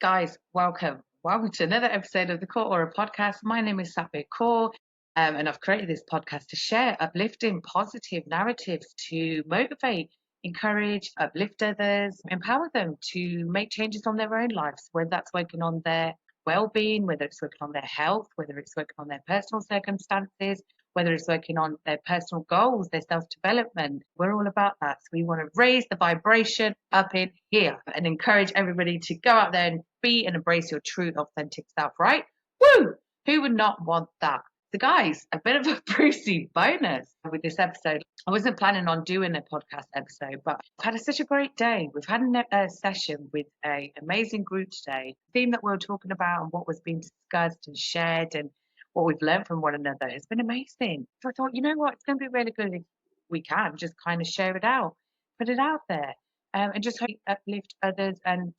Guys, welcome. Welcome to another episode of the Core Aura podcast. My name is Sapir Kaur, and I've created this podcast to share uplifting, positive narratives to motivate, encourage, uplift others, empower them to make changes on their own lives, whether that's working on their well-being, whether it's working on their health, whether it's working on their personal circumstances, whether it's working on their personal goals, their self-development. We're all about that. So we want to raise the vibration up in here and encourage everybody to go out there and be and embrace your true authentic self, right? Woo! Who would not want that? So guys, a bit of a Brucey bonus with this episode. I wasn't planning on doing a podcast episode, but I've had such a great day. We've had a session with an amazing group today. The theme that we were talking about and what was being discussed and shared and what we've learned from one another has been amazing. So I thought, you know what, it's going to be really good if we can just kind of share it out, put it out there, and just uplift others. And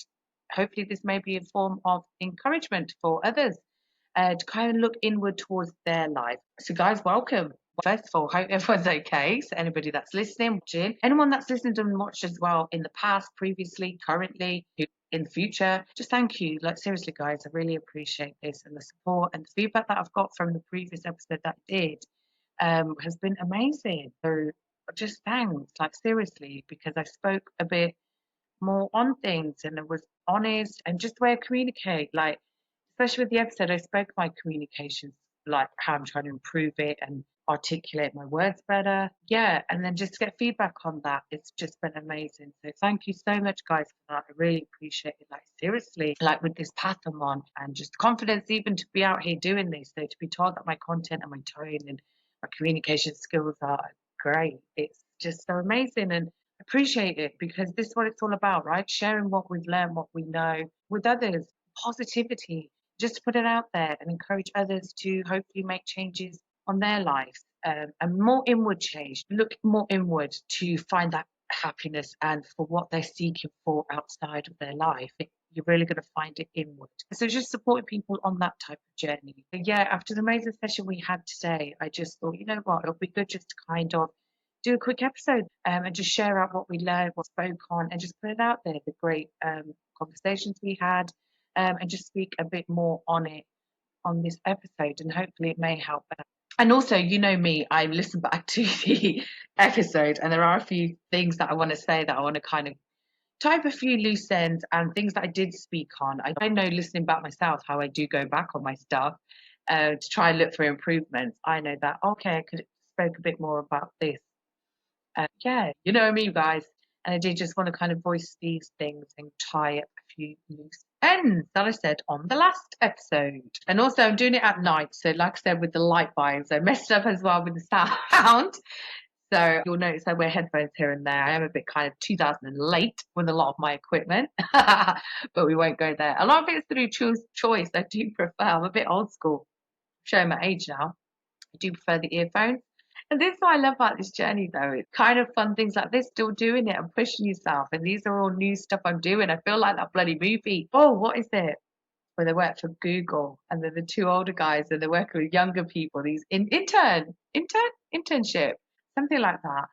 hopefully this may be a form of encouragement for others to kind of look inward towards their life. So guys, welcome. First of all, hope everyone's okay. So anybody that's listening, watching, anyone that's listened and watched as well in the past, previously, currently, in the future, just thank you. Like seriously, guys, I really appreciate this and the support and the feedback that I've got from the previous episode that I did has been amazing. So just thanks, like seriously, because I spoke a bit more on things and it was honest and just the way I communicate, like especially with the episode, I spoke my communications, like how I'm trying to improve it and articulate my words better. Yeah, and then just get feedback on that. It's just been amazing. So thank you so much, guys, for that. I really appreciate it. Like seriously, like with this path I'm on, and just confidence even to be out here doing this. So to be told that my content and my tone and my communication skills are great, it's just so amazing and appreciate it because this is what it's all about, right? Sharing what we've learned, what we know with others, positivity, just to put it out there and encourage others to hopefully make changes on their lives and more inward change. Look more inward to find that happiness and for what they're seeking for outside of their life. You're really going to find it inward. So just supporting people on that type of journey. But yeah, after the amazing session we had today, I just thought, you know what, it'll be good just to kind of do a quick episode and just share out what we learned, what spoke on, and just put it out there, the great conversations we had, and just speak a bit more on it on this episode, and hopefully it may help. And also, you know me, I listen back to the episode, and there are a few things that I want to say that I want to kind of type a few loose ends and things that I did speak on. I know listening back myself how I do go back on my stuff to try and look for improvements. I know that, okay, I could have spoke a bit more about this. Yeah, you know me, guys. And I did just want to kind of voice these things and tie up a few loose ends that I said on the last episode. And also, I'm doing it at night. So, like I said, with the light vibes, I messed up as well with the sound. So, you'll notice I wear headphones here and there. I am a bit kind of 2000 late with a lot of my equipment, but we won't go there. A lot of it's through choice. I do prefer, I'm a bit old school, showing my age now. I do prefer the earphones. And this is what I love about this journey, though. It's kind of fun things like this, still doing it and pushing yourself. And these are all new stuff I'm doing. I feel like that bloody movie. Oh, what is it? Where they work for Google and they're the two older guys and they're working with younger people. These internship, something like that.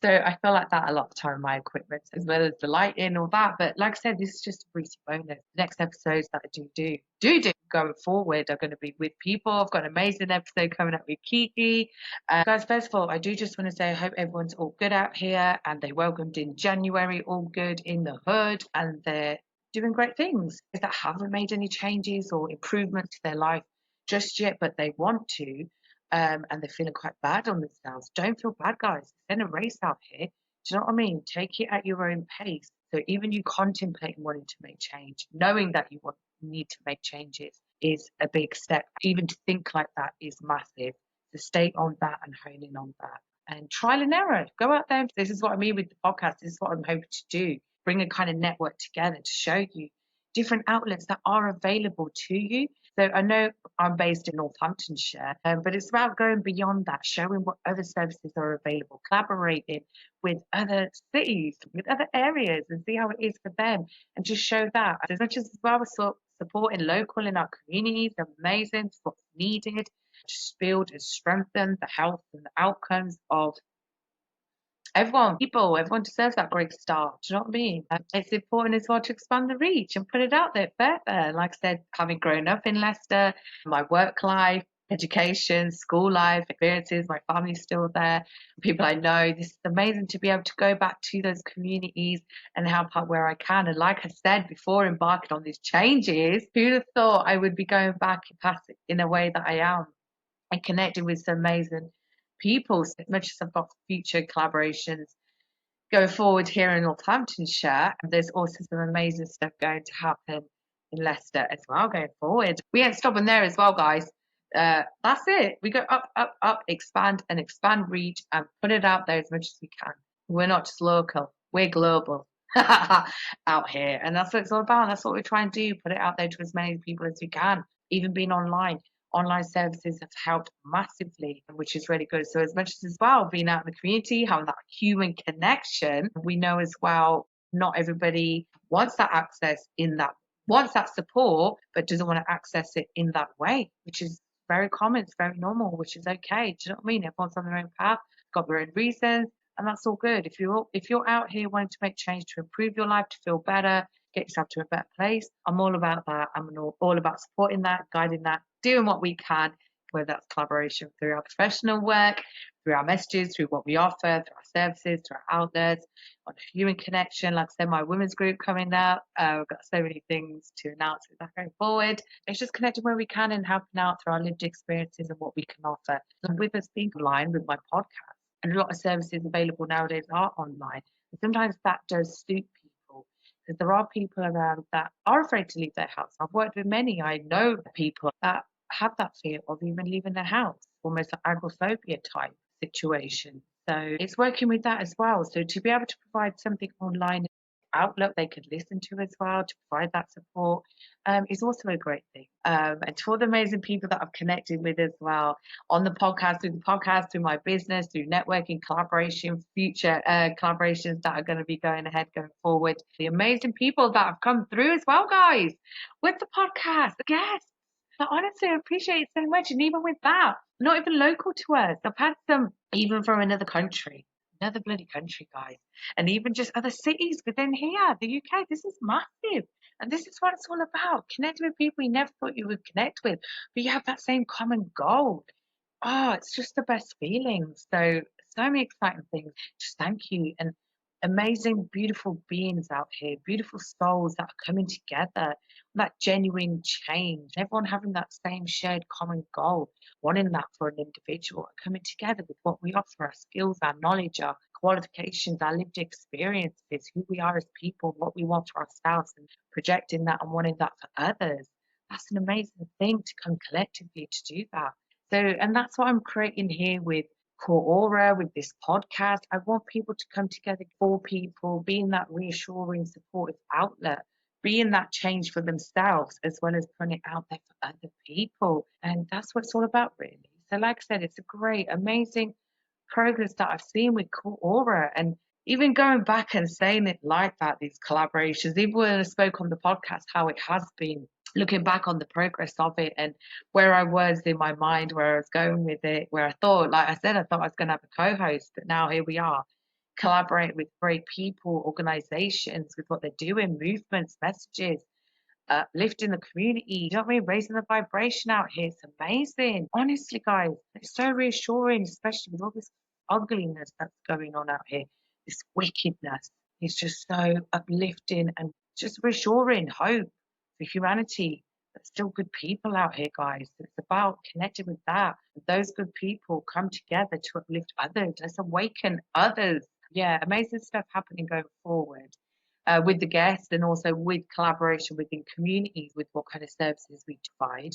So I feel like that a lot of time in my equipment, as well as the lighting, all that. But like I said, this is just a brief bonus. The next episodes that I do going forward are going to be with people. I've got an amazing episode coming up with Kiki. Guys, first of all, I do just want to say I hope everyone's all good out here and they welcomed in January, all good in the hood, and they're doing great things that haven't made any changes or improvements to their life just yet, but they want to. And they're feeling quite bad on themselves. Don't feel bad, guys. It's in a race out here. Do you know what I mean? Take it at your own pace. So even you contemplating wanting to make change, knowing that you need to make changes is a big step. Even to think like that is massive. To stay on that and hone in on that. And trial and error. Go out there. This is what I mean with the podcast. This is what I'm hoping to do. Bring a kind of network together to show you different outlets that are available to you. So I know I'm based in Northamptonshire, but it's about going beyond that, showing what other services are available, collaborating with other cities, with other areas, and see how it is for them, and just show that. As much as well as supporting local in our communities, amazing, it's what's needed, to build and strengthen the health and the outcomes of Everyone deserves that great start. Do you know what I mean? It's important as well to expand the reach and put it out there further. Like I said, having grown up in Leicester, my work life, education, school life, experiences, my family's still there, people I know. This is amazing to be able to go back to those communities and help out where I can. And like I said before, embarking on these changes, who'd have thought I would be going back in a way that I am and connecting with some amazing people, so much as I've got future collaborations going forward here in Northamptonshire. There's also some amazing stuff going to happen in Leicester as well going forward. We ain't stopping there as well, guys. That's it. We go up, up, up, expand and expand reach and put it out there as much as we can. We're not just local, we're global out here. And that's what it's all about. That's what we try and do, put it out there to as many people as we can, even being online. Online services have helped massively, which is really good. So as much as well being out in the community, having that human connection, we know as well not everybody wants that access in that wants that support, but doesn't want to access it in that way, which is very common. It's very normal, which is okay. Do you know what I mean? Everyone's on their own path, got their own reasons, and that's all good. If you're out here wanting to make change to improve your life, to feel better, get yourself to a better place, I'm all about that. I'm all about supporting that, guiding that, doing what we can, whether that's collaboration through our professional work, through our messages, through what we offer, through our services, through our outlets, on human connection. Like I said, my women's group coming up. We've got so many things to announce with that going forward. It's just connecting where we can and helping out through our lived experiences and what we can offer. And with us being online with my podcast, and a lot of services available nowadays are online. And sometimes that does suit people because there are people around that are afraid to leave their house. I've worked with many. I know people that have that fear of even leaving their house, almost an agoraphobia type situation. So it's working with that as well. So to be able to provide something online outlet they could listen to as well to provide that support is also a great thing. And to all the amazing people that I've connected with as well on the podcast, through my business, through networking, collaboration, future collaborations that are going to be going ahead going forward. The amazing people that have come through as well, guys, with the podcast, the guests. But honestly, I appreciate it so much. And even with that, not even local to us. I've had some even from another bloody country, guys. And even just other cities within here, the UK. This is massive. And this is what it's all about. Connecting with people you never thought you would connect with, but you have that same common goal. Oh, it's just the best feeling. So many exciting things. Just thank you. And amazing, beautiful beings out here, beautiful souls that are coming together, that genuine change, everyone having that same shared common goal, wanting that for an individual, and coming together with what we offer, our skills, our knowledge, our qualifications, our lived experiences, who we are as people, what we want for ourselves, and projecting that and wanting that for others. That's an amazing thing to come collectively to do that. So, and that's what I'm creating here with Core Aura, with this podcast. I want people to come together for people, being that reassuring, supportive outlet, being that change for themselves, as well as putting it out there for other people. And that's what it's all about, really. So, like I said, it's a great, amazing progress that I've seen with Core Aura. And even going back and saying it like that, these collaborations, even when I spoke on the podcast, how it has been looking back on the progress of it and where I was in my mind, where I was going with it, where I thought, like I said, I thought I was going to have a co-host, but now here we are, collaborate with great people, organizations, with what they're doing, movements, messages, lifting the community. You know what I mean? Raising the vibration out here. It's amazing. Honestly, guys, it's so reassuring, especially with all this ugliness that's going on out here, this wickedness. It's just so uplifting and just reassuring hope for humanity. There's still good people out here, guys. It's about connecting with that. Those good people come together to uplift others. Let's awaken others. Yeah, amazing stuff happening going forward with the guests and also with collaboration within communities with what kind of services we provide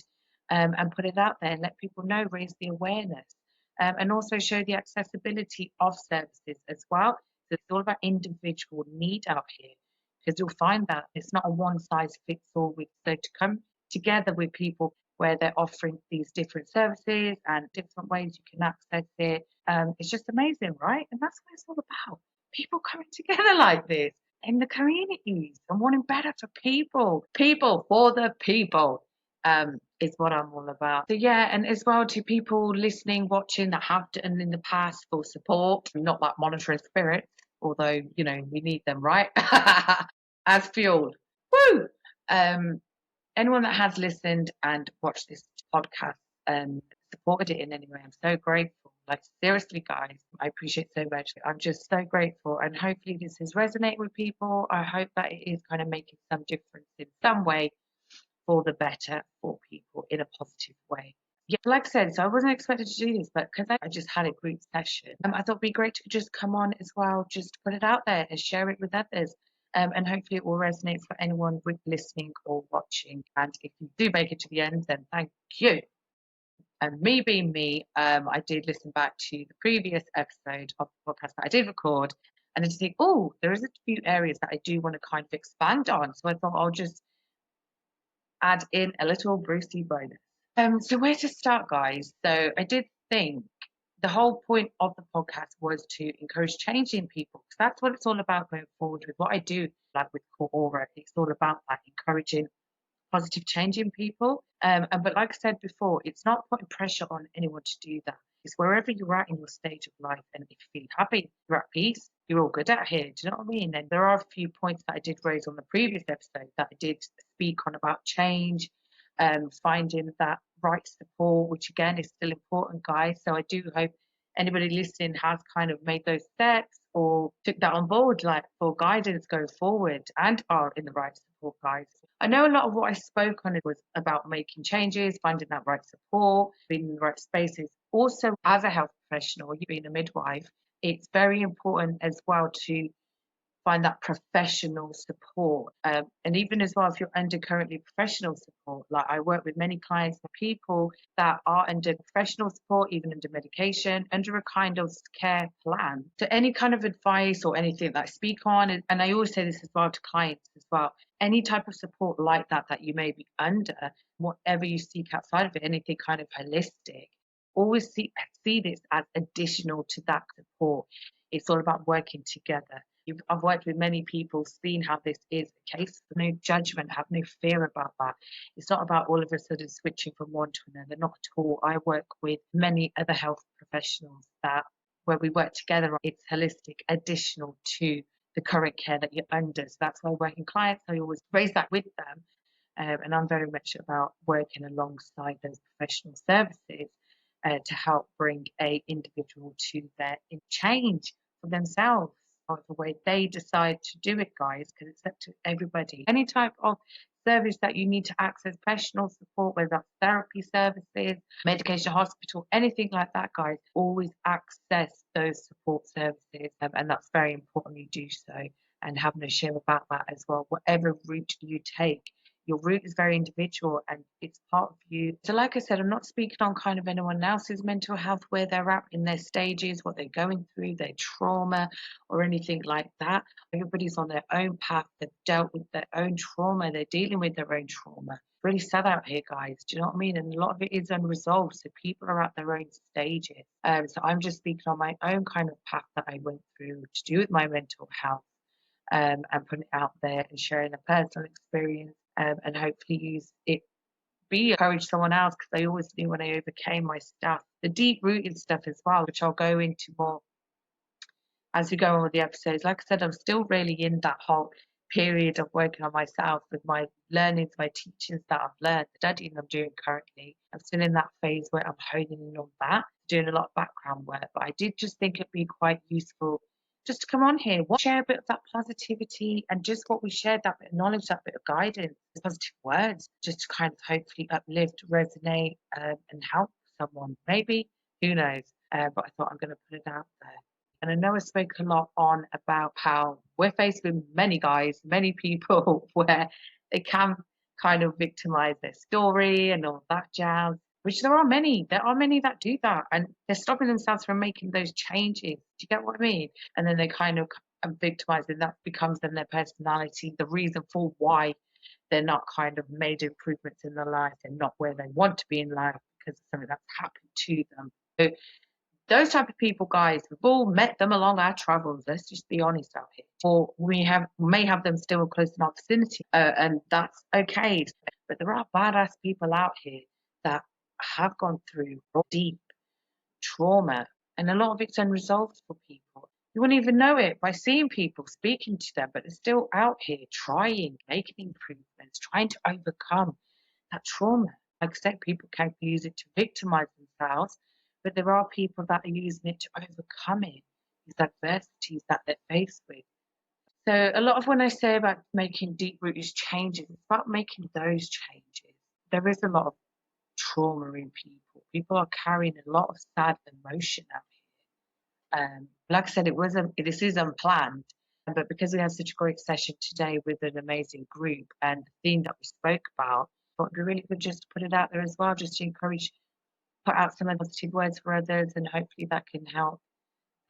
and put it out there and let people know, raise the awareness and also show the accessibility of services as well. So it's all about individual need out here because you'll find that it's not a one size fits all. So to come together with people where they're offering these different services and different ways you can access it, it's just amazing, right? And that's what it's all about. People coming together like this in the communities and wanting better for people for the people. is what I'm all about. So yeah, and as well to people listening, watching that have done in the past for support, not like monitoring spirits, although we need them, right? As fuel. Woo! Um, Anyone that has listened and watched this podcast and supported it in any way, I'm so grateful. Like seriously, guys, I appreciate so much. I'm just so grateful, and hopefully this has resonated with people. I hope that it is kind of making some difference in some way for the better for people in a positive way. Yeah, like I said, so I wasn't expected to do this, but because I just had a group session, I thought it'd be great to just come on as well, just put it out there and share it with others. And hopefully it will resonate for anyone with listening or watching. And if you do make it to the end, then thank you. And me being me, I did listen back to the previous episode of the podcast that I did record, and I just think, oh, there is a few areas that I do want to kind of expand on. So I thought I'll just add in a little Brucey bonus. So where to start, guys? So I did think the whole point of the podcast was to encourage change in people, because that's what it's all about going forward with what I do, like with Core Aura. It's all about like encouraging positive change in people. But like I said before, it's not putting pressure on anyone to do that. It's wherever you're at in your stage of life, and if you feel happy, you're at peace, you're all good out here. Do you know what I mean? And there are a few points that I did raise on the previous episode that I did speak on about change, finding that right support, which again is still important, guys. So I do hope anybody listening has kind of made those steps or took that on board, like for guidance going forward, and are in the right support, guys. I know a lot of what I spoke on was about making changes, finding that right support, being in the right spaces. Also, as a health professional, you being a midwife, it's very important as well to find that professional support. And even as well, if you're under currently professional support, like I work with many clients and people that are under professional support, even under medication, under a kind of care plan. So any kind of advice or anything that I speak on, and I always say this as well to clients as well, any type of support like that that you may be under, whatever you seek outside of it, anything kind of holistic, always see this as additional to that support. It's all about working together. I've worked with many people, seen how this is the case. No judgment, have no fear about that. It's not about all of a sudden switching from one to another, not at all. I work with many other health professionals that where we work together, it's holistic, additional to the current care that you're under. So that's why working clients, I always raise that with them. And I'm very much about working alongside those professional services to help bring a individual to their change for themselves, or the way they decide to do it, guys, because it's up to everybody. Any type of service that you need to access professional support, whether that's therapy services, medication hospital, anything like that, guys, always access those support services. And that's very important you do so, and have no shame about that as well. Whatever route you take, your route is very individual and it's part of you. So like I said, I'm not speaking on kind of anyone else's mental health, where they're at in their stages, what they're going through, their trauma or anything like that. Everybody's on their own path. They've dealt with their own trauma. They're dealing with their own trauma. Really sad out here, guys. Do you know what I mean? And a lot of it is unresolved. So people are at their own stages. So I'm just speaking on my own kind of path that I went through to do with my mental health. And putting it out there and sharing a personal experience, and hopefully use it, encourage someone else, because I always knew when I overcame my stuff, the deep rooted stuff as well, which I'll go into more as we go on with the episodes. Like I said, I'm still really in that whole period of working on myself with my learnings, my teachings that I've learned, the studying I'm doing currently. I'm still in that phase where I'm honing in on that, doing a lot of background work. But I did just think it'd be quite useful just to come on here, share a bit of that positivity, and just what we shared, that bit of knowledge, that bit of guidance, positive words, just to kind of hopefully uplift, resonate, and help someone. Maybe, who knows? But I thought I'm going to put it out there. And I know I spoke a lot on about how we're faced with many guys, many people where they can kind of victimize their story and all that jazz, which there are many. There are many that do that, and they're stopping themselves from making those changes. Do you get what I mean? And then they kind of victimize, and that becomes then their personality, the reason for why they're not kind of made improvements in their life and not where they want to be in life because of something that's happened to them. So those type of people, guys, we've all met them along our travels. Let's just be honest out here. Or we may have them still close in our vicinity, and that's okay. But there are badass people out here that have gone through deep trauma, and a lot of it's unresolved for people. You wouldn't even know it by seeing people, speaking to them, but they're still out here trying, making improvements, trying to overcome that trauma. Like I said, people can use it to victimize themselves, but there are people that are using it to overcome it, these adversities that they're faced with. So a lot of when I say about making deep rooted changes, it's about making those changes. There is a lot of trauma in people. People are carrying a lot of sad emotion out here. Like I said, this is unplanned, but because we had such a great session today with an amazing group and the theme that we spoke about, I thought it'd be really good just to put it out there as well, just to encourage, put out some positive words for others, and hopefully that can help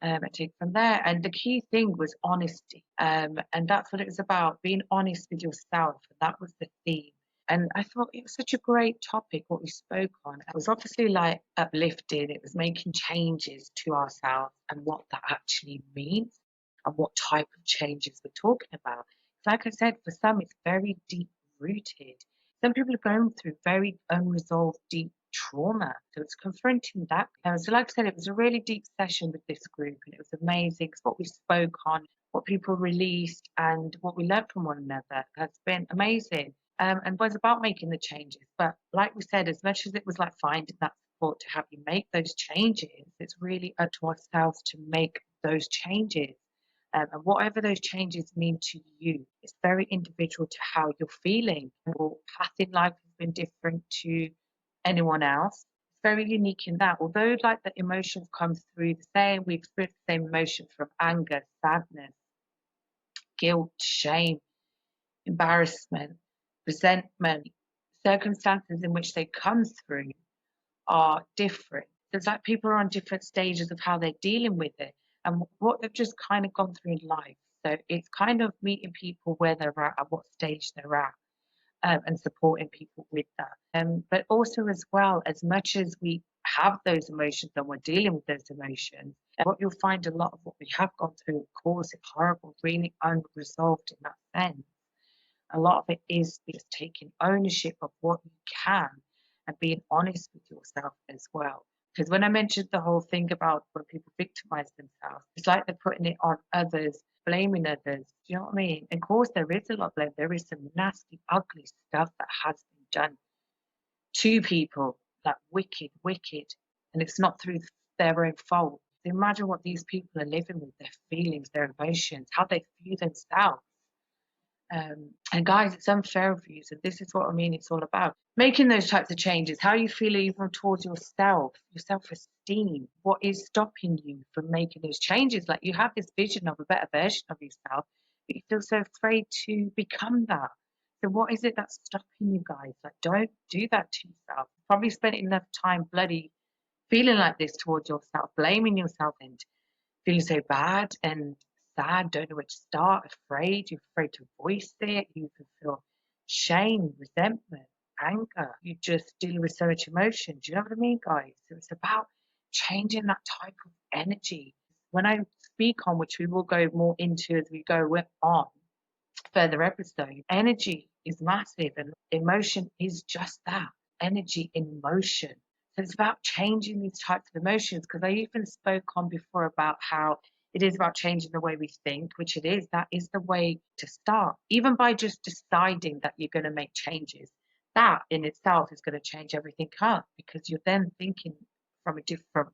and take from there. And the key thing was honesty. And that's what it was about, being honest with yourself. And that was the theme. And I thought it was such a great topic, what we spoke on. It was obviously like uplifting, it was making changes to ourselves and what that actually means and what type of changes we're talking about. Like I said, for some, it's very deep rooted. Some people are going through very unresolved, deep trauma. So it's confronting that. So, like I said, it was a really deep session with this group, and it was amazing. It's what we spoke on, what people released, and what we learned from one another has been amazing. And was about making the changes. But like we said, as much as it was like finding that support to help you make those changes, it's really up to ourselves to make those changes. And whatever those changes mean to you, it's very individual to how you're feeling. Your path in life has been different to anyone else. It's very unique in that. Although like the emotions come through the same, we experience the same emotions from anger, sadness, guilt, shame, embarrassment, resentment. Circumstances in which they come through are different. It's like people are on different stages of how they're dealing with it and what they've just kind of gone through in life. So it's kind of meeting people where they're at what stage they're at, and supporting people with that. But also, as well, as much as we have those emotions and we're dealing with those emotions, what you'll find a lot of what we have gone through, of course, it's horrible, really unresolved in that sense. A lot of it is just taking ownership of what you can and being honest with yourself as well. Because when I mentioned the whole thing about when people victimize themselves, it's like they're putting it on others, blaming others. Do you know what I mean? Of course, there is a lot of blame. There is some nasty, ugly stuff that has been done to people, like wicked, wicked, and it's not through their own fault. Imagine what these people are living with, their feelings, their emotions, how they view themselves. And guys, it's unfair of you. So this is what I mean. It's all about making those types of changes. How you feel even towards yourself, your self-esteem. What is stopping you from making those changes? Like you have this vision of a better version of yourself, but you feel so afraid to become that. So what is it that's stopping you guys? Like don't do that to yourself. Probably spent enough time bloody feeling like this towards yourself, blaming yourself and feeling so bad and sad, don't know where to start, afraid, you're afraid to voice it, you can feel shame, resentment, anger, you're just dealing with so much emotion. Do you know what I mean, guys? So it's about changing that type of energy. When I speak on, which we will go more into as we go on further episodes, energy is massive and emotion is just that, energy in motion. So it's about changing these types of emotions because I even spoke on before about how it is about changing the way we think, which it is. That is the way to start. Even by just deciding that you're going to make changes, that in itself is going to change everything up because you're then thinking from a different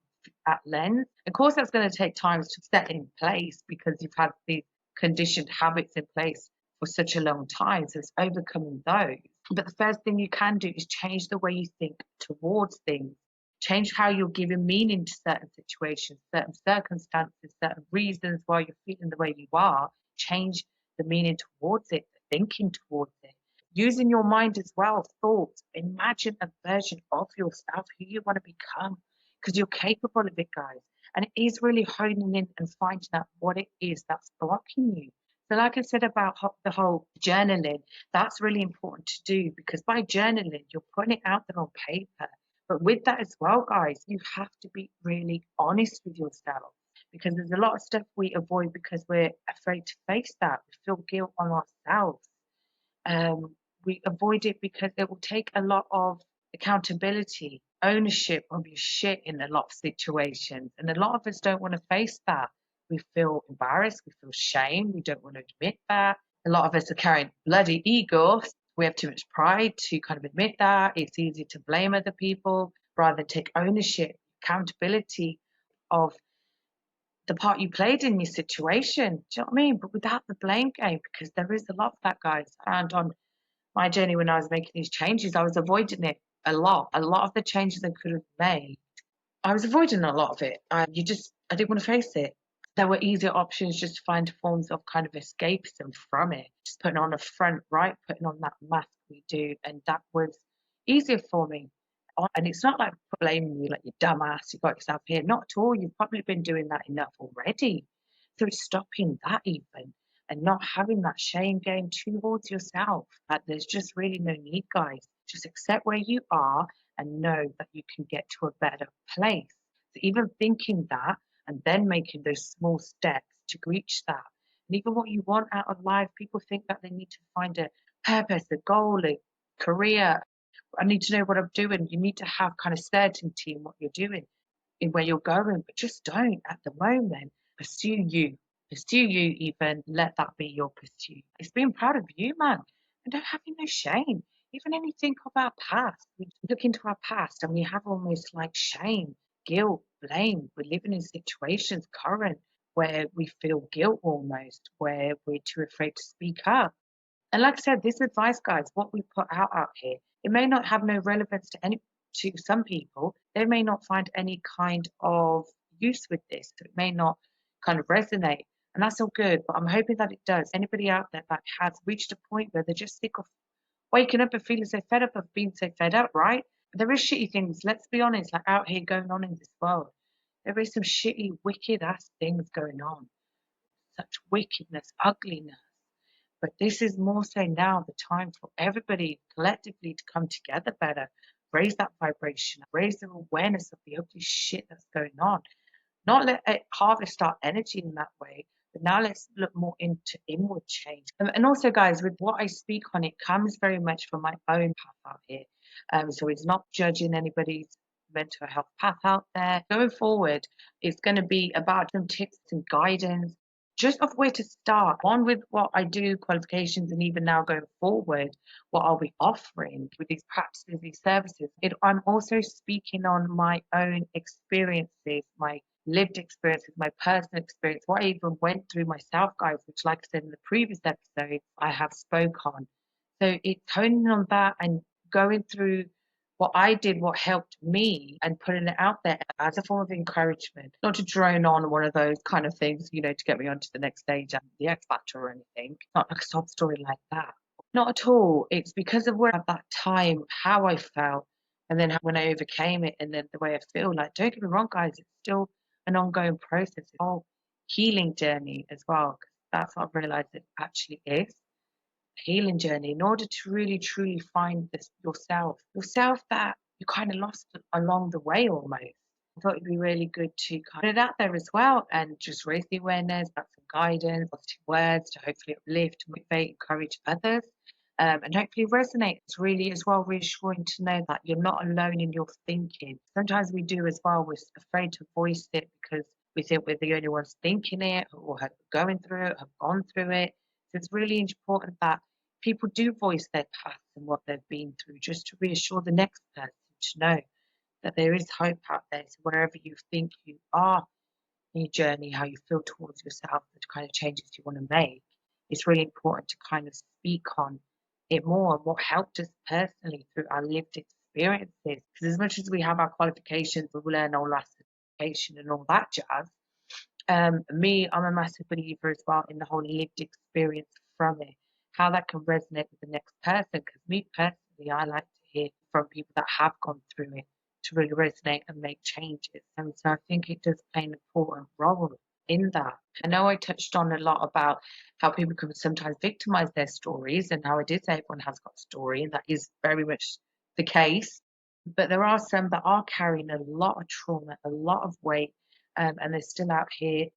lens. Of course, that's going to take time to set in place because you've had these conditioned habits in place for such a long time. So it's overcoming those. But the first thing you can do is change the way you think towards things. Change how you're giving meaning to certain situations, certain circumstances, certain reasons why you're feeling the way you are. Change the meaning towards it, the thinking towards it. Using your mind as well, thoughts. Imagine a version of yourself, who you want to become, because you're capable of it, guys. And it is really honing in and finding out what it is that's blocking you. So like I said about the whole journaling, that's really important to do because by journaling, you're putting it out there on paper. But with that as well, guys, you have to be really honest with yourself because there's a lot of stuff we avoid because we're afraid to face that. We feel guilt on ourselves. We avoid it because it will take a lot of accountability, ownership of your shit in a lot of situations. And a lot of us don't want to face that. We feel embarrassed, we feel shame, we don't want to admit that. A lot of us are carrying bloody egos. We have too much pride to kind of admit that. It's easy to blame other people rather than take ownership, accountability of the part you played in your situation. Do you know what I mean? But without the blame game, because there is a lot of that, guys. And on my journey when I was making these changes, I was avoiding it a lot. A lot of the changes I could have made, I was avoiding a lot of it. I didn't want to face it. There were easier options just to find forms of kind of escapism from it. Just putting on a front, right? Putting on that mask we do. And that was easier for me. And it's not like blaming you like you dumbass, you got yourself here. Not at all. You've probably been doing that enough already. So it's stopping that even and not having that shame game towards yourself. That there's just really no need, guys. Just accept where you are and know that you can get to a better place. So even thinking that and then making those small steps to reach that. And even what you want out of life, people think that they need to find a purpose, a goal, a career. I need to know what I'm doing. You need to have kind of certainty in what you're doing, in where you're going, but just don't at the moment. Pursue you. Pursue you, even let that be your pursuit. It's being proud of you, man. And don't having no shame. Even anything of our past. We look into our past and we have almost like shame, guilt, blame. We're living in situations current where we feel guilt almost, where we're too afraid to speak up. And like I said, this advice, guys, what we put out here, it may not have no relevance to some people. They may not find any kind of use with this. It may not kind of resonate. And that's all good. But I'm hoping that it does. Anybody out there that has reached a point where they're just sick of waking up and feeling so fed up of being so fed up, right? There is shitty things, let's be honest, like out here going on in this world. There is some shitty, wicked ass things going on. Such wickedness, ugliness. But this is more so now the time for everybody collectively to come together better, raise that vibration, raise the awareness of the ugly shit that's going on. Not let it harvest our energy in that way, but now let's look more into inward change. And also, guys, with what I speak on, it comes very much from my own path out here. So it's not judging anybody's mental health path out there. Going forward, it's going to be about some tips and guidance just of where to start. One with what I do, qualifications, and even now going forward, what are we offering with these practices, these services. I'm also speaking on my own experiences, my lived experiences, my personal experience, what I even went through myself, guys, which, like I said in the previous episode, I have spoke on. So it's honing on that and going through what I did, what helped me, and putting it out there as a form of encouragement, not to drone on one of those kind of things, to get me onto the next stage, the X Factor or anything. Not like a sob story like that. Not at all. It's because of where at that time, how I felt, and then when I overcame it, and then the way I feel. Like, don't get me wrong, guys, it's still an ongoing process, it's a whole healing journey as well. That's what I've realized it actually is healing journey in order to really truly find this yourself that you kind of lost along the way almost. I thought it'd be really good to kind of put it out there as well and just raise the awareness, have some guidance, positive words to hopefully uplift, motivate, encourage others, and hopefully resonate. It's really as well reassuring to know that you're not alone in your thinking. Sometimes we do as well, we're afraid to voice it because we think we're the only ones thinking it or have going through it, have gone through it. So it's really important that people do voice their past and what they've been through just to reassure the next person to know that there is hope out there. So wherever you think you are in your journey, how you feel towards yourself, the kind of changes you want to make, it's really important to kind of speak on it more and what helped us personally through our lived experiences. Because as much as we have our qualifications, we learn all our certification and all that jazz. I'm a massive believer as well in the whole lived experience from it, how that can resonate with the next person. Because me personally, I like to hear from people that have gone through it to really resonate and make changes. And so I think it does play an important role in that. I know I touched on a lot about how people can sometimes victimize their stories and how I did say everyone has got a story, and that is very much the case. But there are some that are carrying a lot of trauma, a lot of weight, and they're still out here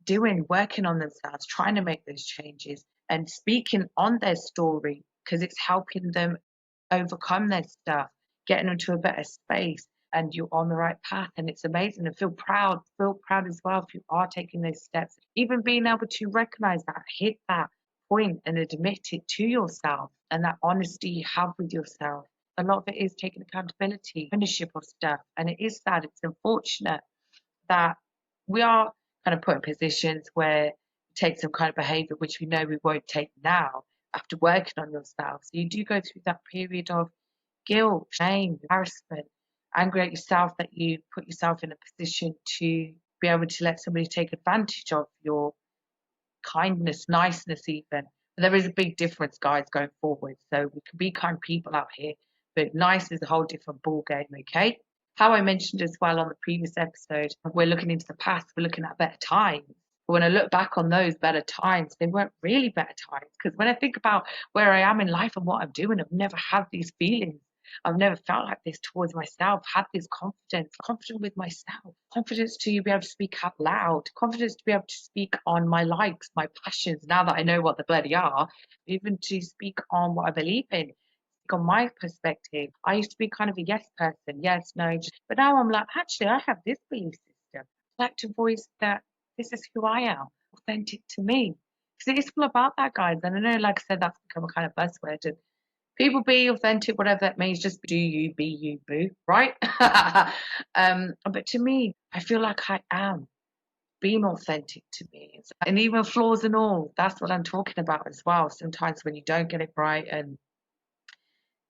working on themselves, trying to make those changes and speaking on their story because it's helping them overcome their stuff, getting them to a better space, and you're on the right path. And it's amazing, and feel proud as well if you are taking those steps. Even being able to recognize that, hit that point and admit it to yourself, and that honesty you have with yourself. A lot of it is taking accountability, ownership of stuff. And it is sad, it's unfortunate that we are kind of put in positions where you take some kind of behavior which we know we won't take now after working on yourself. So you do go through that period of guilt, shame, embarrassment, angry at yourself that you put yourself in a position to be able to let somebody take advantage of your kindness, niceness even. But there is a big difference, guys, going forward. So we can be kind people out here, but nice is a whole different ball game, okay? How I mentioned as well on the previous episode, we're looking into the past, we're looking at better times. But when I look back on those better times, they weren't really better times. Because when I think about where I am in life and what I'm doing, I've never had these feelings. I've never felt like this towards myself, had this confidence, confident with myself, confidence to be able to speak out loud, confidence to be able to speak on my likes, my passions, now that I know what the bloody are, even to speak on what I believe in. On my perspective, I used to be kind of a yes person, yes, no, but now I'm like, actually, I have this belief system. I like to voice that this is who I am, authentic to me. Because it's all about that, guys. And I know, like I said, that's become a kind of buzzword. And people be authentic, whatever that means, just do you, be you, boo, right? But to me, I feel like I am being authentic to me. And even flaws and all, that's what I'm talking about as well. Sometimes when you don't get it right and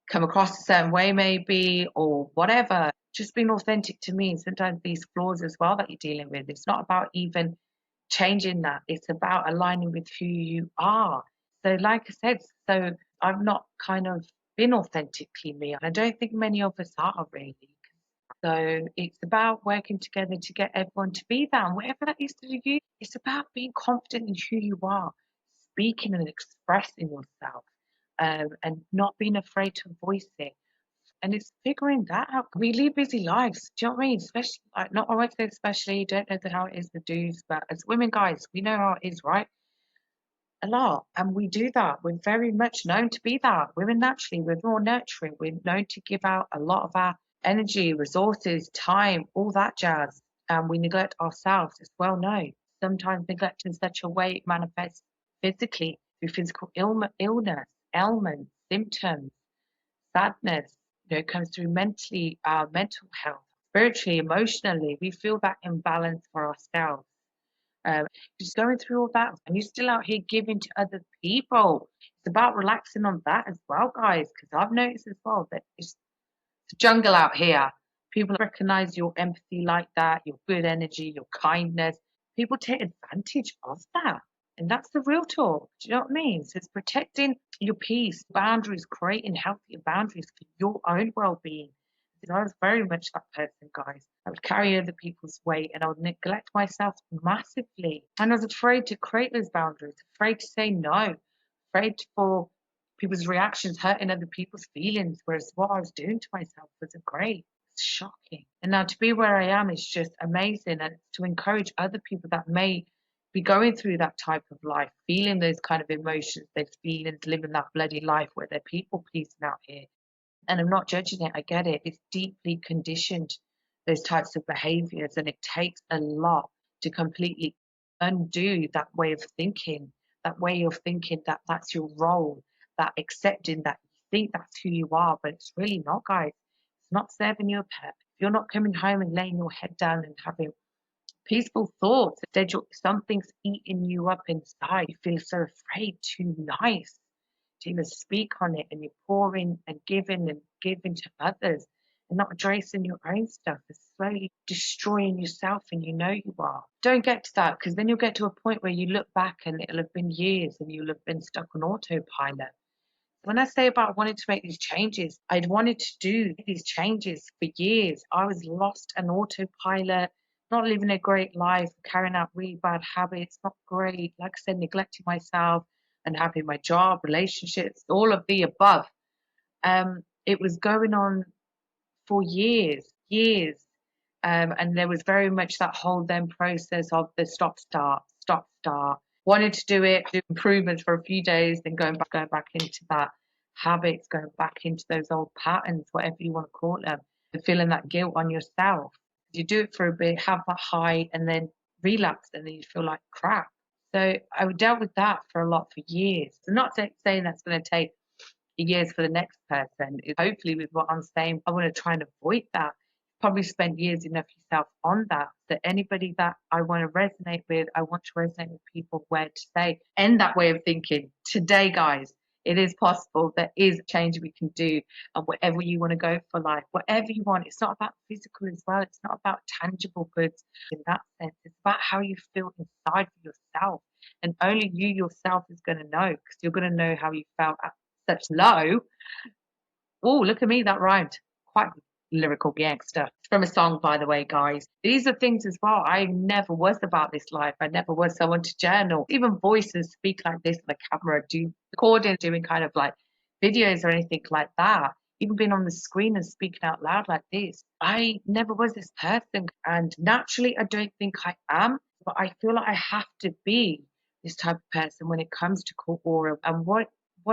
come across a certain way maybe or whatever, just being authentic to me. And sometimes these flaws as well that you're dealing with, it's not about even changing that, it's about aligning with who you are. So like I said, so I've not kind of been authentically me, and I don't think many of us are really. So it's about working together to get everyone to be that, and whatever that is to you, it's about being confident in who you are, speaking and expressing yourself, and not being afraid to voice it. And it's figuring that out. We lead busy lives. Do you know what I mean? Especially, like, not I won't say especially. Don't know how it is with dudes, but as women, guys, we know how it is, right? A lot, and we do that. We're very much known to be that. Women naturally, we're more nurturing. We're known to give out a lot of our energy, resources, time, all that jazz, and we neglect ourselves. It's well known. Sometimes neglect in such a way it manifests physically through physical illness, ailments, symptoms, sadness. It comes through mentally, our mental health, spiritually, emotionally. We feel that imbalance for ourselves. Just going through all that, and you're still out here giving to other people. It's about relaxing on that as well, guys, because I've noticed as well that it's a jungle out here. People recognize your empathy like that, your good energy, your kindness. People take advantage of that. And that's the real talk. Do you know what I mean? So it's protecting your peace, boundaries, creating healthier boundaries for your own well being. I was very much that person, guys. I would carry other people's weight and I would neglect myself massively. And I was afraid to create those boundaries, afraid to say no, afraid for people's reactions hurting other people's feelings, whereas what I was doing to myself wasn't great. It's shocking. And now to be where I am is just amazing. And to encourage other people that may be going through that type of life, feeling those kind of emotions, those feelings, living that bloody life where they're people pleasing out here. And I'm not judging it, I get it. It's deeply conditioned, those types of behaviors, and it takes a lot to completely undo that way of thinking, that that's your role, that accepting that you think that's who you are, but it's really not, guys. It's not serving you a purpose. If you're not coming home and laying your head down and having peaceful thoughts, instead something's eating you up inside. You feel so afraid, too nice to even speak on it, and you're pouring and giving to others and not addressing your own stuff. It's slowly destroying yourself, and you know you are. Don't get to that, because then you'll get to a point where you look back and it'll have been years and you'll have been stuck on autopilot. When I say about wanting to make these changes, I'd wanted to do these changes for years. I was lost on autopilot, not living a great life, carrying out really bad habits, not great, like I said, neglecting myself and having my job, relationships, all of the above. It was going on for years. And there was very much that whole then process of the stop, start. Wanted to do it, do improvements for a few days, then going back into that habits, going back into those old patterns, whatever you want to call them, and feeling that guilt on yourself. You do it for a bit, have that high, and then relapse, and then you feel like crap. So I dealt with that for a lot for years. I'm not saying that's going to take years for the next person. Hopefully, with what I'm saying, I want to try and avoid that. Probably spend years enough yourself on that. So anybody that I want to resonate with, I want to resonate with people where to say, end that way of thinking. Today, guys, it is possible. There is change we can do, and whatever you want to go for life, whatever you want. It's not about physical as well. It's not about tangible goods in that sense. It's about how you feel inside for yourself, and only you yourself is going to know, because you're going to know how you felt at such low. Oh, look at me, that rhymed. Quite lyrical gangster. It's from a song, by the way, guys. These are things as well. I never was about this life. I never was someone to journal. Even voices speak like this on the camera, do recording, doing kind of like videos or anything like that. Even being on the screen and speaking out loud like this. I never was this person. And naturally, I don't think I am. But I feel like I have to be this type of person when it comes to core aura and what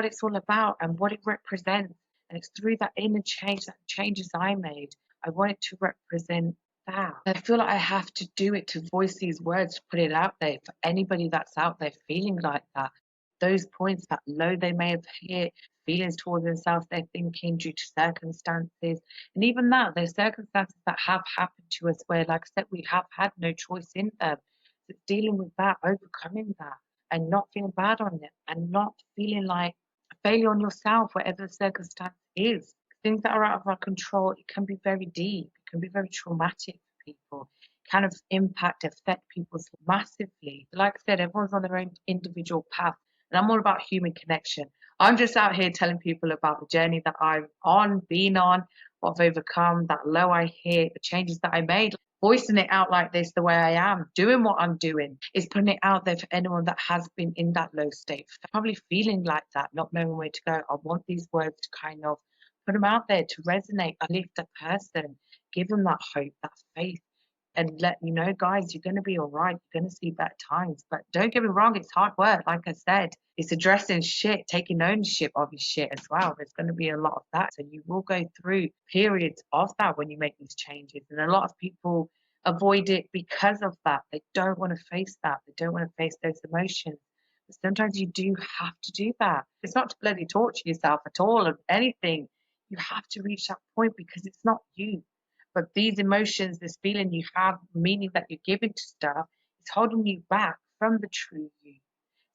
it's all about and what it represents. And it's through that inner change, that changes I made. I want it to represent that. I feel like I have to do it, to voice these words, to put it out there for anybody that's out there feeling like that. Those points, that low they may have hit, feelings towards themselves they're thinking due to circumstances. And even that, there's circumstances that have happened to us where, like I said, we have had no choice in them. It's dealing with that, overcoming that, and not feeling bad on it, and not feeling like failure on yourself, whatever the circumstance is. Things that are out of our control, it can be very deep, it can be very traumatic for people, kind of affect people massively. Like I said, everyone's on their own individual path, and I'm all about human connection. I'm just out here telling people about the journey that I've been on, what I've overcome, that low I hit, the changes that I made. Voicing it out like this, the way I am, doing what I'm doing, is putting it out there for anyone that has been in that low state, probably feeling like that, not knowing where to go. I want these words to kind of put them out there to resonate, uplift that person, give them that hope, that faith, and let you know, guys, you're going to be all right. You're going to see better times. But don't get me wrong, it's hard work. Like I said, it's addressing shit, taking ownership of your shit as well. There's going to be a lot of that. So you will go through periods of that when you make these changes. And a lot of people avoid it because of that. They don't want to face that. They don't want to face those emotions. But sometimes you do have to do that. It's not to bloody torture yourself at all or anything. You have to reach that point because it's not you. But these emotions, this feeling you have, meaning that you're giving to stuff, is holding you back from the true you.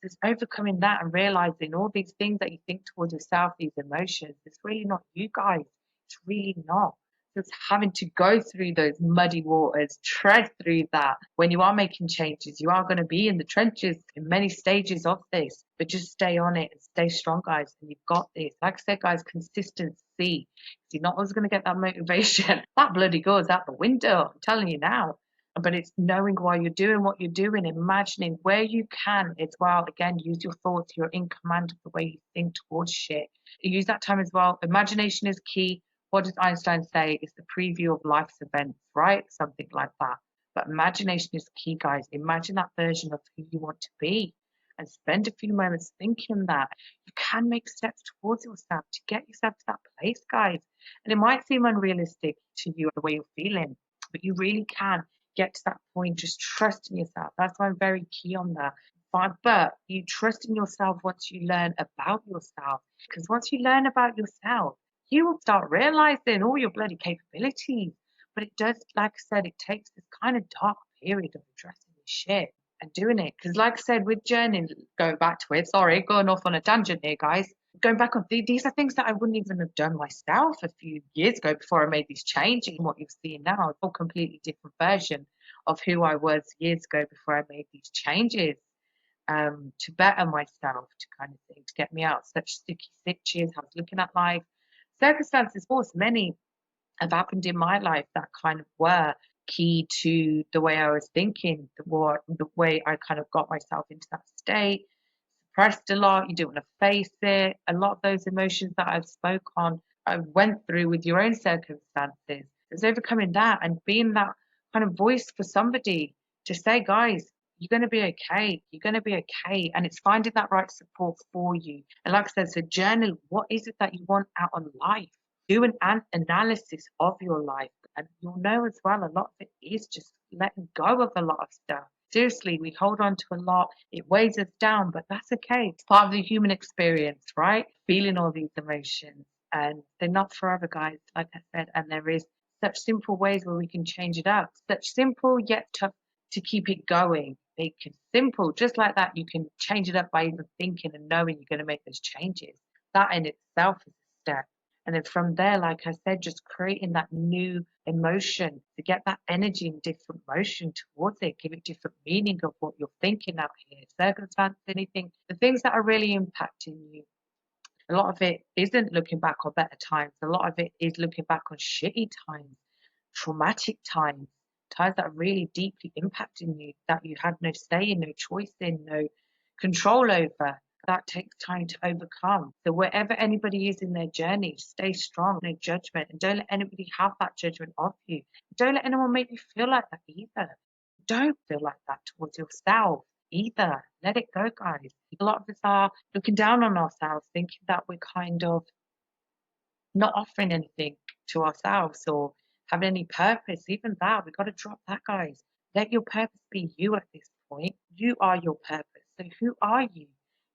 It's overcoming that and realizing all these things that you think towards yourself, these emotions, it's really not you guys. It's really not. It's having to go through those muddy waters, tread through that. When you are making changes, you are going to be in the trenches in many stages of this, but just stay on it and stay strong, guys. And you've got this. Like I said, guys, consistency. You're not always going to get that motivation. That bloody goes out the window. I'm telling you now. But it's knowing why you're doing what you're doing, imagining where you can as well. Again, use your thoughts. You're in command of the way you think towards shit. Use that time as well. Imagination is key. What does Einstein say? It's the preview of life's events, right? Something like that. But imagination is key, guys. Imagine that version of who you want to be and spend a few moments thinking that. You can make steps towards yourself to get yourself to that place, guys. And it might seem unrealistic to you the way you're feeling, but you really can get to that point. Just trust in yourself. That's why I'm very key on that. But you trust in yourself once you learn about yourself. Because once you learn about yourself, you will start realizing all your bloody capabilities. But it does, like I said, it takes this kind of dark period of addressing this shit and doing it. Because, like I said, with journeying, going back to it, sorry, going off on a tangent here, guys. Going back on these are things that I wouldn't even have done myself a few years ago before I made these changes. What you've seen now, a completely different version of who I was years ago before I made these changes. To better myself, to kind of thing, to get me out of such sticky stitches. I was looking at life. Circumstances, of course, many have happened in my life that kind of were key to the way I was thinking, the way I kind of got myself into that state. Suppressed a lot, you didn't want to face it. A lot of those emotions that I've spoke on, I went through with your own circumstances. It's overcoming that and being that kind of voice for somebody to say, guys, you're going to be okay. You're going to be okay. And it's finding that right support for you. And like I said, so journal, what is it that you want out of life? Do an analysis of your life. And you'll know as well, a lot of it is just letting go of a lot of stuff. Seriously, we hold on to a lot. It weighs us down, but that's okay. It's part of the human experience, right? Feeling all these emotions. And they're not forever, guys, like I said. And there is such simple ways where we can change it up. Such simple yet tough to keep it going. Make it simple, just like that. You can change it up by even thinking and knowing you're going to make those changes. That in itself is a step. And then from there, like I said, just creating that new emotion to get that energy and different motion towards it, give it different meaning of what you're thinking out here, circumstance, anything, the things that are really impacting you. A lot of it isn't looking back on better times. A lot of it is looking back on shitty times, traumatic times, times that are really deeply impacting you, that you had no say in, no choice in, no control over. That takes time to overcome. So wherever anybody is in their journey, stay strong, no judgment, and don't let anybody have that judgment of you. Don't let anyone make you feel like that either. Don't feel like that towards yourself either. Let it go, guys. A lot of us are looking down on ourselves, thinking that we're kind of not offering anything to ourselves or having any purpose. Even that, we've got to drop that, guys. Let your purpose be you at this point. You are your purpose. So who are you?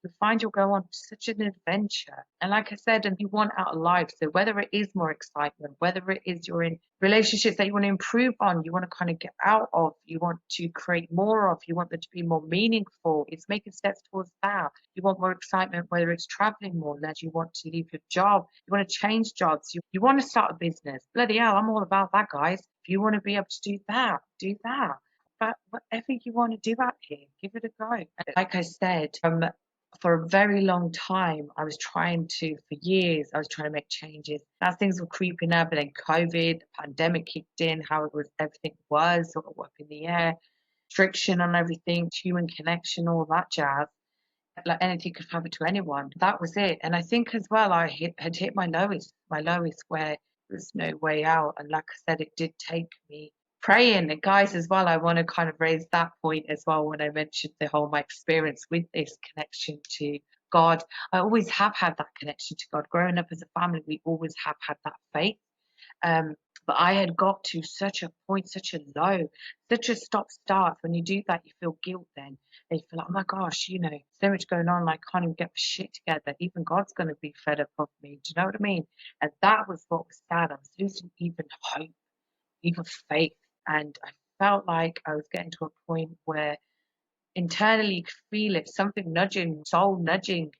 You find you'll go on such an adventure. And like I said, and you want out of life. So whether it is more excitement, whether it is you're in relationships that you want to improve on, you want to kind of get out of, you want to create more of, you want them to be more meaningful. It's making steps towards that. You want more excitement, whether it's traveling more, less you want to leave your job, you want to change jobs, you want to start a business. Bloody hell, I'm all about that, guys. If you want to be able to do that, do that. But whatever you want to do out here, give it a go. And like I said, for a very long time, I was trying to, for years, I was trying to make changes. As things were creeping up, and then COVID, the pandemic kicked in, how it was, everything was sort of up in the air, restriction on everything, human connection, all that jazz. Like anything could happen to anyone. That was it. And I think as well, had hit my lowest where there was no way out. And like I said, it did take me praying. And guys, as well, I want to kind of raise that point as well when I mentioned the whole my experience with this connection to God. I always have had that connection to God. Growing up as a family, we always have had that faith. Um, but I had got to such a point, such a low, such a stop start. When you do that, you feel guilt then. And you feel like, oh my gosh, so much going on. I can't even get my shit together. Even God's going to be fed up of me. Do you know what I mean? And that was what was sad. I was losing even hope, even faith. And I felt like I was getting to a point where internally you could feel it, something nudging, soul nudging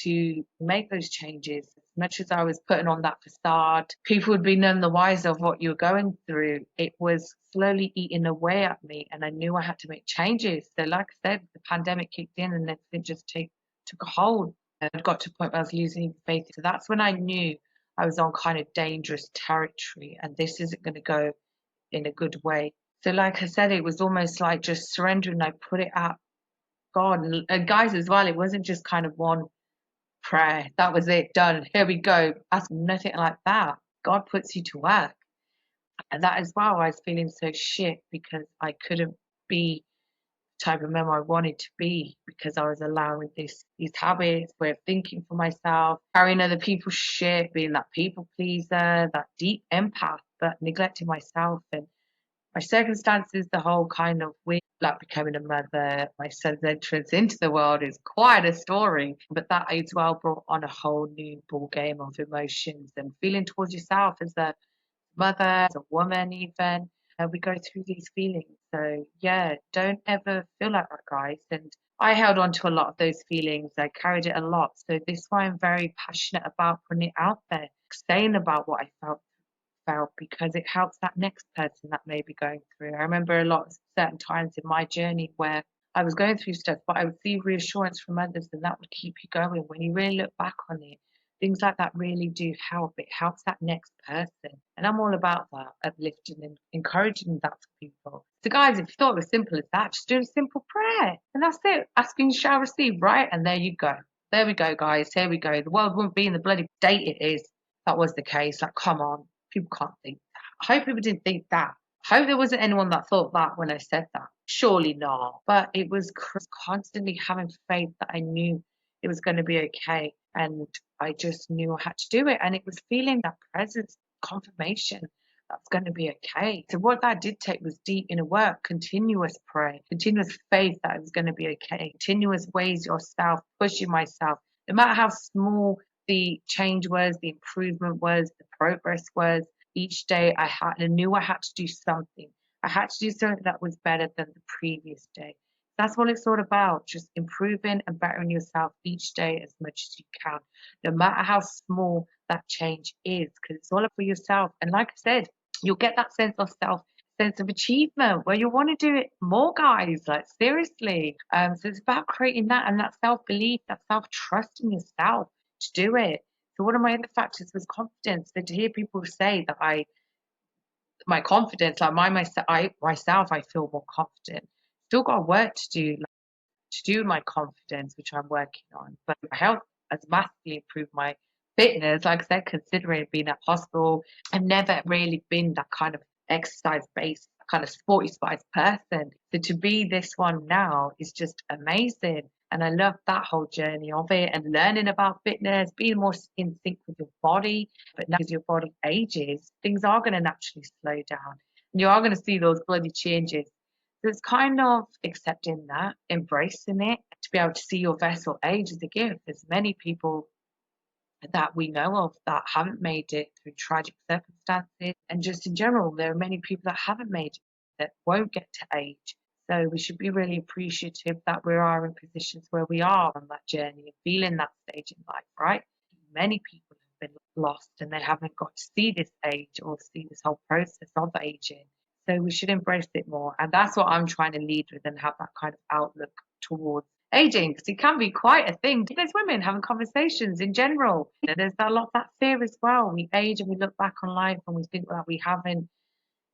to make those changes. As much as I was putting on that facade, people would be none the wiser of what you were going through. It was slowly eating away at me, and I knew I had to make changes. So, like I said, the pandemic kicked in, and everything just took a hold. And I got to a point where I was losing faith. So that's when I knew I was on kind of dangerous territory, and this isn't going to go in a good way. So, like I said, it was almost like just surrendering. I put it at God, and guys, as well. It wasn't just kind of one prayer. That was it, done. Here we go. That's nothing like that. God puts you to work. And that as well, I was feeling so shit because I couldn't be the type of mom I wanted to be because I was allowing these habits, way of thinking for myself, carrying other people's shit, being that people pleaser, that deep empath, but neglecting myself and my circumstances, the whole kind of weird, like becoming a mother, my son's entrance into the world is quite a story. But that as well brought on a whole new ball game of emotions and feeling towards yourself as a mother, as a woman, even. We go through these feelings. So, yeah, don't ever feel like that, guys. And I held on to a lot of those feelings. I carried it a lot. So, this is why I'm very passionate about putting it out there, saying about what I felt because it helps that next person that may be going through. I remember a lot of certain times in my journey where I was going through stuff, but I would see reassurance from others, and that would keep you going. When you really look back on it, things like that really do help. It helps that next person. And I'm all about that, uplifting and encouraging that for people. So, guys, if you thought it was simple as that, just do a simple prayer. And that's it. Asking you shall receive, right? And there you go. There we go, guys. Here we go. The world wouldn't be in the bloody state it is if that was the case. Like, come on. People can't think that. I hope people didn't think that. Hope there wasn't anyone that thought that when I said that. Surely not. But it was constantly having faith that I knew it was going to be okay. And I just knew I had to do it. And it was feeling that presence, confirmation that's going to be okay. So what that did take was deep inner work, continuous prayer, continuous faith that it was going to be okay, continuous ways yourself, pushing myself, no matter how small the change was, the improvement was, the progress was. Each day I knew I had to do something. I had to do something that was better than the previous day. That's what it's all about, just improving and bettering yourself each day as much as you can, no matter how small that change is, because it's all up for yourself. And like I said, you'll get that sense of achievement where you want to do it more, guys, like seriously. So it's about creating that and that self-belief, that self-trust in yourself to do it. So one of my other factors was confidence. So to hear people say that my confidence, like myself, I feel more confident. Still got work to do, to do my confidence, which I'm working on. But my health has massively improved my fitness. Like I said, considering being at hospital, I've never really been that kind of exercise based, kind of sporty spice person. So to be this one now is just amazing. And I love that whole journey of it and learning about fitness, being more in sync with your body. But now as your body ages, things are going to naturally slow down. And you are going to see those bloody changes. So it's kind of accepting that, embracing it, to be able to see your vessel age as a gift. There's many people that we know of that haven't made it through tragic circumstances. And just in general, there are many people that haven't made it that won't get to age. So we should be really appreciative that we are in positions where we are on that journey and feeling that stage in life, right? Many people have been lost and they haven't got to see this age or see this whole process of aging. So we should embrace it more. And that's what I'm trying to lead with and have that kind of outlook towards aging, because it can be quite a thing. There's women having conversations in general. There's a lot of that fear as well. We age and we look back on life and we think that we haven't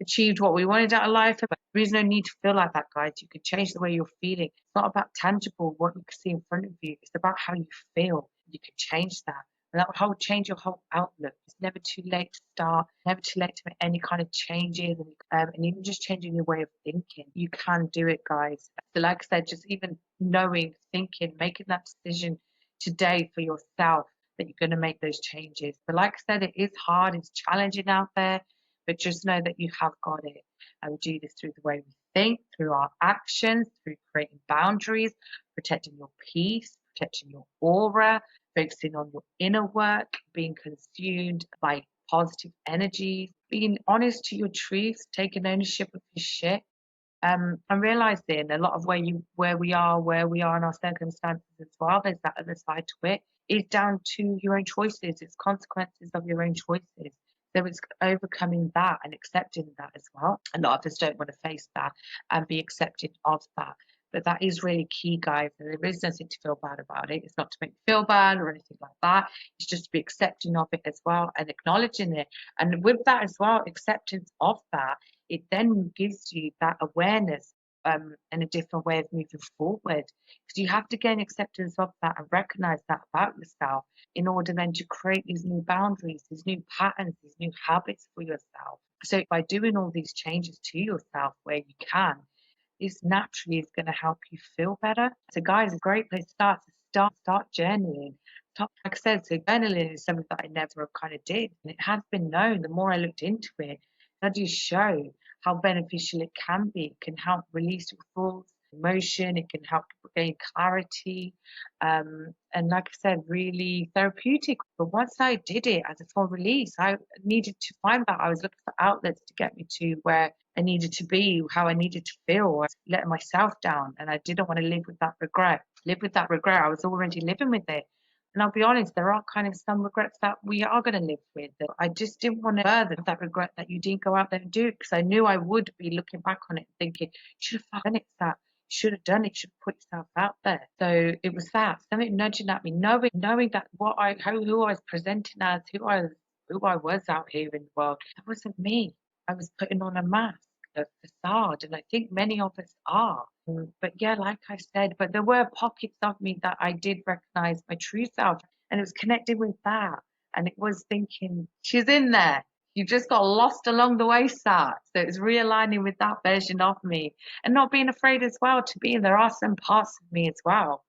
achieved what we wanted out of life. But there is no need to feel like that, guys. You can change the way you're feeling. It's not about tangible, what you can see in front of you. It's about how you feel. You can change that. And that will change your whole outlook. It's never too late to start, never too late to make any kind of changes, and even just changing your way of thinking. You can do it, guys. So like I said, just even knowing, thinking, making that decision today for yourself that you're going to make those changes. But like I said, it is hard, it's challenging out there, but just know that you have got it. And we do this through the way we think, through our actions, through creating boundaries, protecting your peace, protecting your aura, focusing on your inner work, being consumed by positive energy, being honest to your truths, taking ownership of your shit, and realizing a lot of where we are in our circumstances as well. There's that other side to it. It's down to your own choices. It's consequences of your own choices. So it's overcoming that and accepting that as well. A lot of us don't want to face that and be accepted of that. But that is really key, guys. And there is nothing to feel bad about it. It's not to make you feel bad or anything like that. It's just to be accepting of it as well and acknowledging it. And with that as well, acceptance of that, it then gives you that awareness and a different way of moving forward. Because you have to gain acceptance of that and recognize that about yourself in order then to create these new boundaries, these new patterns, these new habits for yourself. So by doing all these changes to yourself where you can, this naturally is going to help you feel better. So guys, a great place to start journaling. Like I said, so journaling is something that I never kind of did. And it has been known, the more I looked into it, studies show how beneficial it can be. It can help release your thoughts, emotion, it can help people gain clarity. And like I said, really therapeutic. But once I did it as a full release, I needed to find that. I was looking for outlets to get me to where I needed to be, how I needed to feel. I was letting myself down and I didn't want to live with that regret. I was already living with it. And I'll be honest, there are kind of some regrets that we are going to live with. I just didn't want to further that regret that you didn't go out there and do it, because I knew I would be looking back on it thinking, you should have done it, that should have done it, should have put yourself out there. So it was that, something nudging at me, knowing that who I was presenting as, who I was out here in the world, that wasn't me. I was putting on a mask, a facade, and I think many of us are. But yeah, like I said, but there were pockets of me that I did recognize my true self, and it was connected with that. And it was thinking, she's in there. You just got lost along the way, Sat. So it's realigning with that version of me and not being afraid as well to be. There are some parts of me as well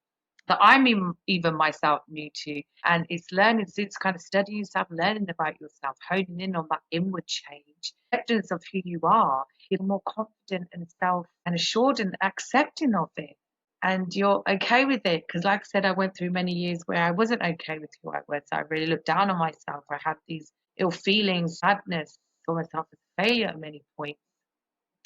that I'm even myself new to. And it's learning, it's kind of studying yourself, learning about yourself, honing in on that inward change, acceptance of who you are. You're more confident and self and assured and accepting of it. And you're okay with it. Because, like I said, I went through many years where I wasn't okay with who I was. I really looked down on myself. I had these ill feelings, sadness, saw myself as a failure at many points.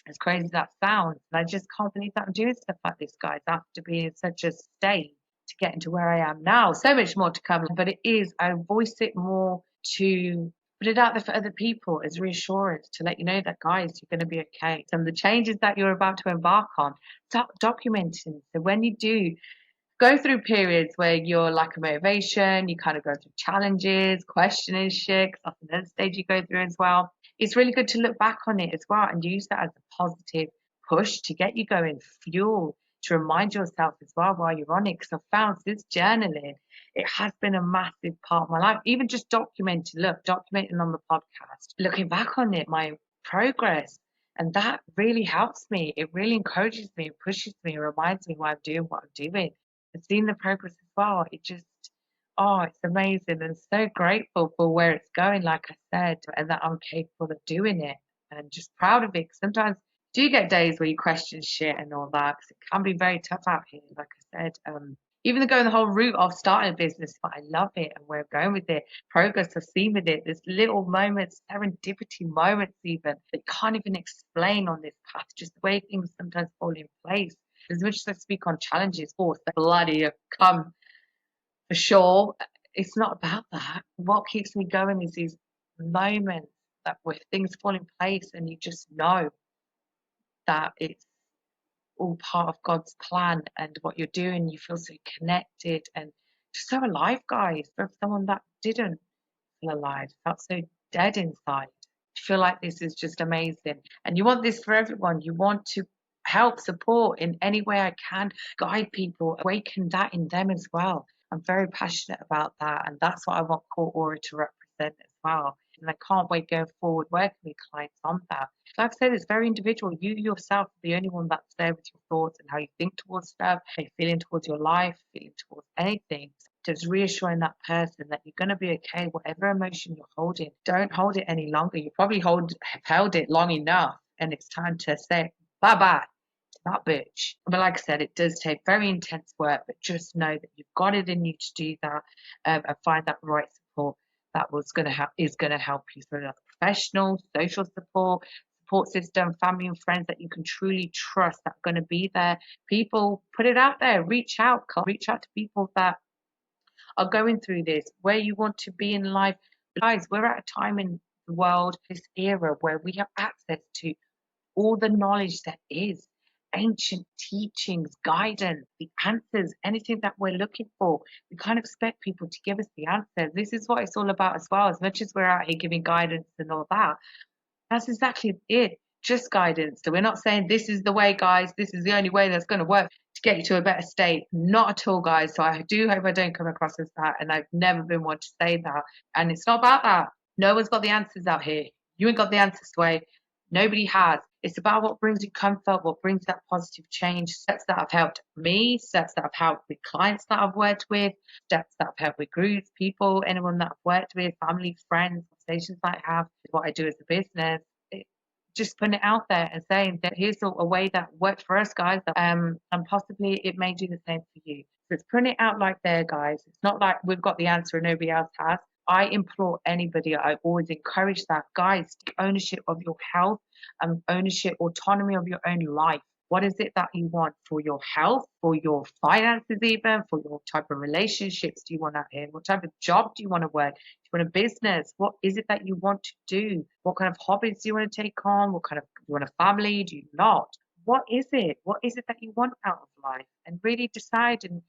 As crazy as that sounds, and I just can't believe that I'm doing stuff like this, guys, after being in such a state to get into where I am now. So much more to come, but it is, I voice it more to put it out there for other people as reassurance to let you know that, guys, you're going to be okay. Some of the changes that you're about to embark on, start documenting. So when you do go through periods where you're lack of motivation, you kind of go through challenges, questioning shit, 'cause that's another stage you go through as well. It's really good to look back on it as well and use that as a positive push to get you going, fuel to remind yourself as well while you're on it. Because I've found this journaling, it has been a massive part of my life. Even just documenting on the podcast, looking back on it, my progress. And that really helps me. It really encourages me, it pushes me, it reminds me why I'm doing what I'm doing. And seeing the progress as well, it just, oh, it's amazing and so grateful for where it's going, like I said, and that I'm capable of doing it and just proud of it. 'Cause sometimes do you get days where you question shit and all that? 'Cause it can be very tough out here, like I said. Even going the whole route of starting a business, but I love it and where I'm going with it, progress I've seen with it. There's little moments, serendipity moments even that you can't even explain on this path, just the way things sometimes fall in place. As much as I speak on challenges, of course, they bloody come for sure. It's not about that. What keeps me going is these moments that where things fall in place and you just know that it's all part of God's plan and what you're doing. You feel so connected and just so alive, guys. For someone that didn't feel alive, felt so dead inside. I feel like this is just amazing. And you want this for everyone. You want to help, support in any way I can, guide people, awaken that in them as well. I'm very passionate about that. And that's what I want Core Aura to represent as well. And I can't wait going forward working with clients on that. Like I said, it's very individual. You yourself are the only one that's there with your thoughts and how you think towards stuff, how you're feeling towards your life, feeling towards anything. Just reassuring that person that you're going to be okay, whatever emotion you're holding. Don't hold it any longer. You probably have held it long enough, and it's time to say bye bye to that bitch. But like I said, it does take very intense work, but just know that you've got it in you to do that and find that right support that is going to help you through that professional, social support system, family and friends that you can truly trust that are going to be there. People, put it out there, reach out to people that are going through this, where you want to be in life. Guys, we're at a time in the world, this era, where we have access to all the knowledge that is, ancient teachings, guidance, the answers, anything that we're looking for. We can't expect people to give us the answers. This is what it's all about as well. As much as we're out here giving guidance and all that, that's exactly it. Just guidance. So we're not saying this is the way, guys. This is the only way that's going to work to get you to a better state. Not at all, guys. So I do hope I don't come across as that. And I've never been one to say that. And it's not about that. No one's got the answers out here. You ain't got the answers, Sway. Nobody has. It's about what brings you comfort, what brings that positive change, steps that have helped me, steps that have helped with clients that I've worked with, steps that have helped with groups, people, anyone that I've worked with, family, friends, conversations that I have, what I do as a business. Just putting it out there and saying that here's a way that worked for us, guys, and possibly it may do the same for you. So it's putting it out like there, guys. It's not like we've got the answer and nobody else has. I implore anybody, I always encourage that, guys, take ownership of your health and ownership, autonomy of your own life. What is it that you want for your health, for your finances, even for your type of relationships do you want out here? What type of job do you want to work? Do you want a business? What is it that you want to do? What kind of hobbies do you want to take on? Do you want a family? Do you not? What is it? What is it that you want out of life? And really decide and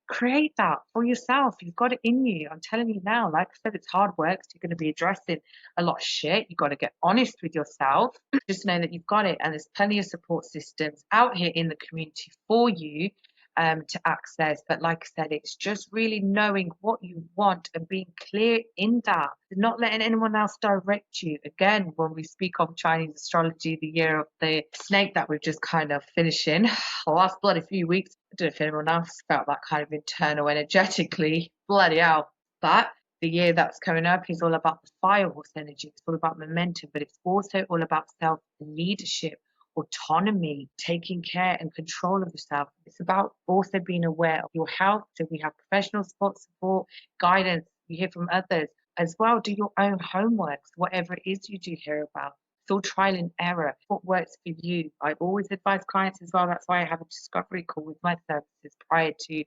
create that for yourself. You've got it in you. I'm telling you now, like I said, it's hard work. So you're going to be addressing a lot of shit. You've got to get honest with yourself. Just know that you've got it. And there's plenty of support systems out here in the community for you. to access. But like I said, it's just really knowing what you want and being clear in that, not letting anyone else direct you. Again, when we speak of Chinese astrology, the year of the snake that we've just kind of finishing, the last bloody few weeks, I don't know if anyone else felt that kind of internal energetically, bloody hell. But the year that's coming up is all about the fire horse energy. It's all about momentum, but it's also all about self leadership, autonomy, taking care and control of yourself. It's about also being aware of your health. So we have professional support, guidance. You hear from others as well. Do your own homework, whatever it is you do hear about. It's all trial and error. What works for you? I always advise clients as well. That's why I have a discovery call with my services prior to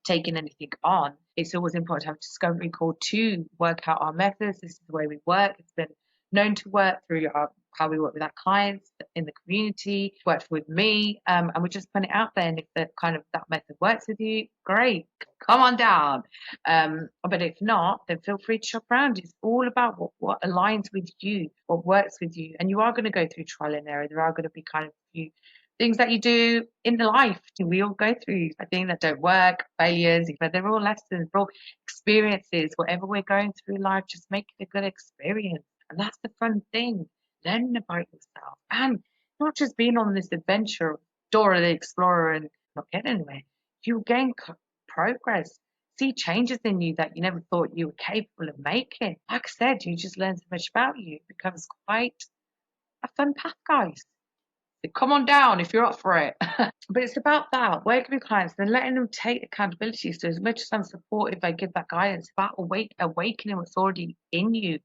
taking anything on. It's always important to have a discovery call to work out our methods. This is the way we work. It's been known to work through how we work with our clients in the community, worked with me, and we just put it out there. And if that method works with you, great, come on down. But if not, then feel free to shop around. It's all about what aligns with you, what works with you. And you are going to go through trial and error. There are going to be kind of few things that you do in life. We all go through things that don't work, failures, but they're all lessons, they're all experiences. Whatever we're going through in life, just make it a good experience. And that's the fun thing, learning about yourself and not just being on this adventure, Dora the Explorer, and not getting anywhere. You gain progress, see changes in you that you never thought you were capable of making. Like I said, you just learn so much about you. It becomes quite a fun path, guys. Come on down if you're up for it. But it's about that, working with clients and letting them take accountability. So as much as I'm supportive, I give that guidance about awakening what's already in you,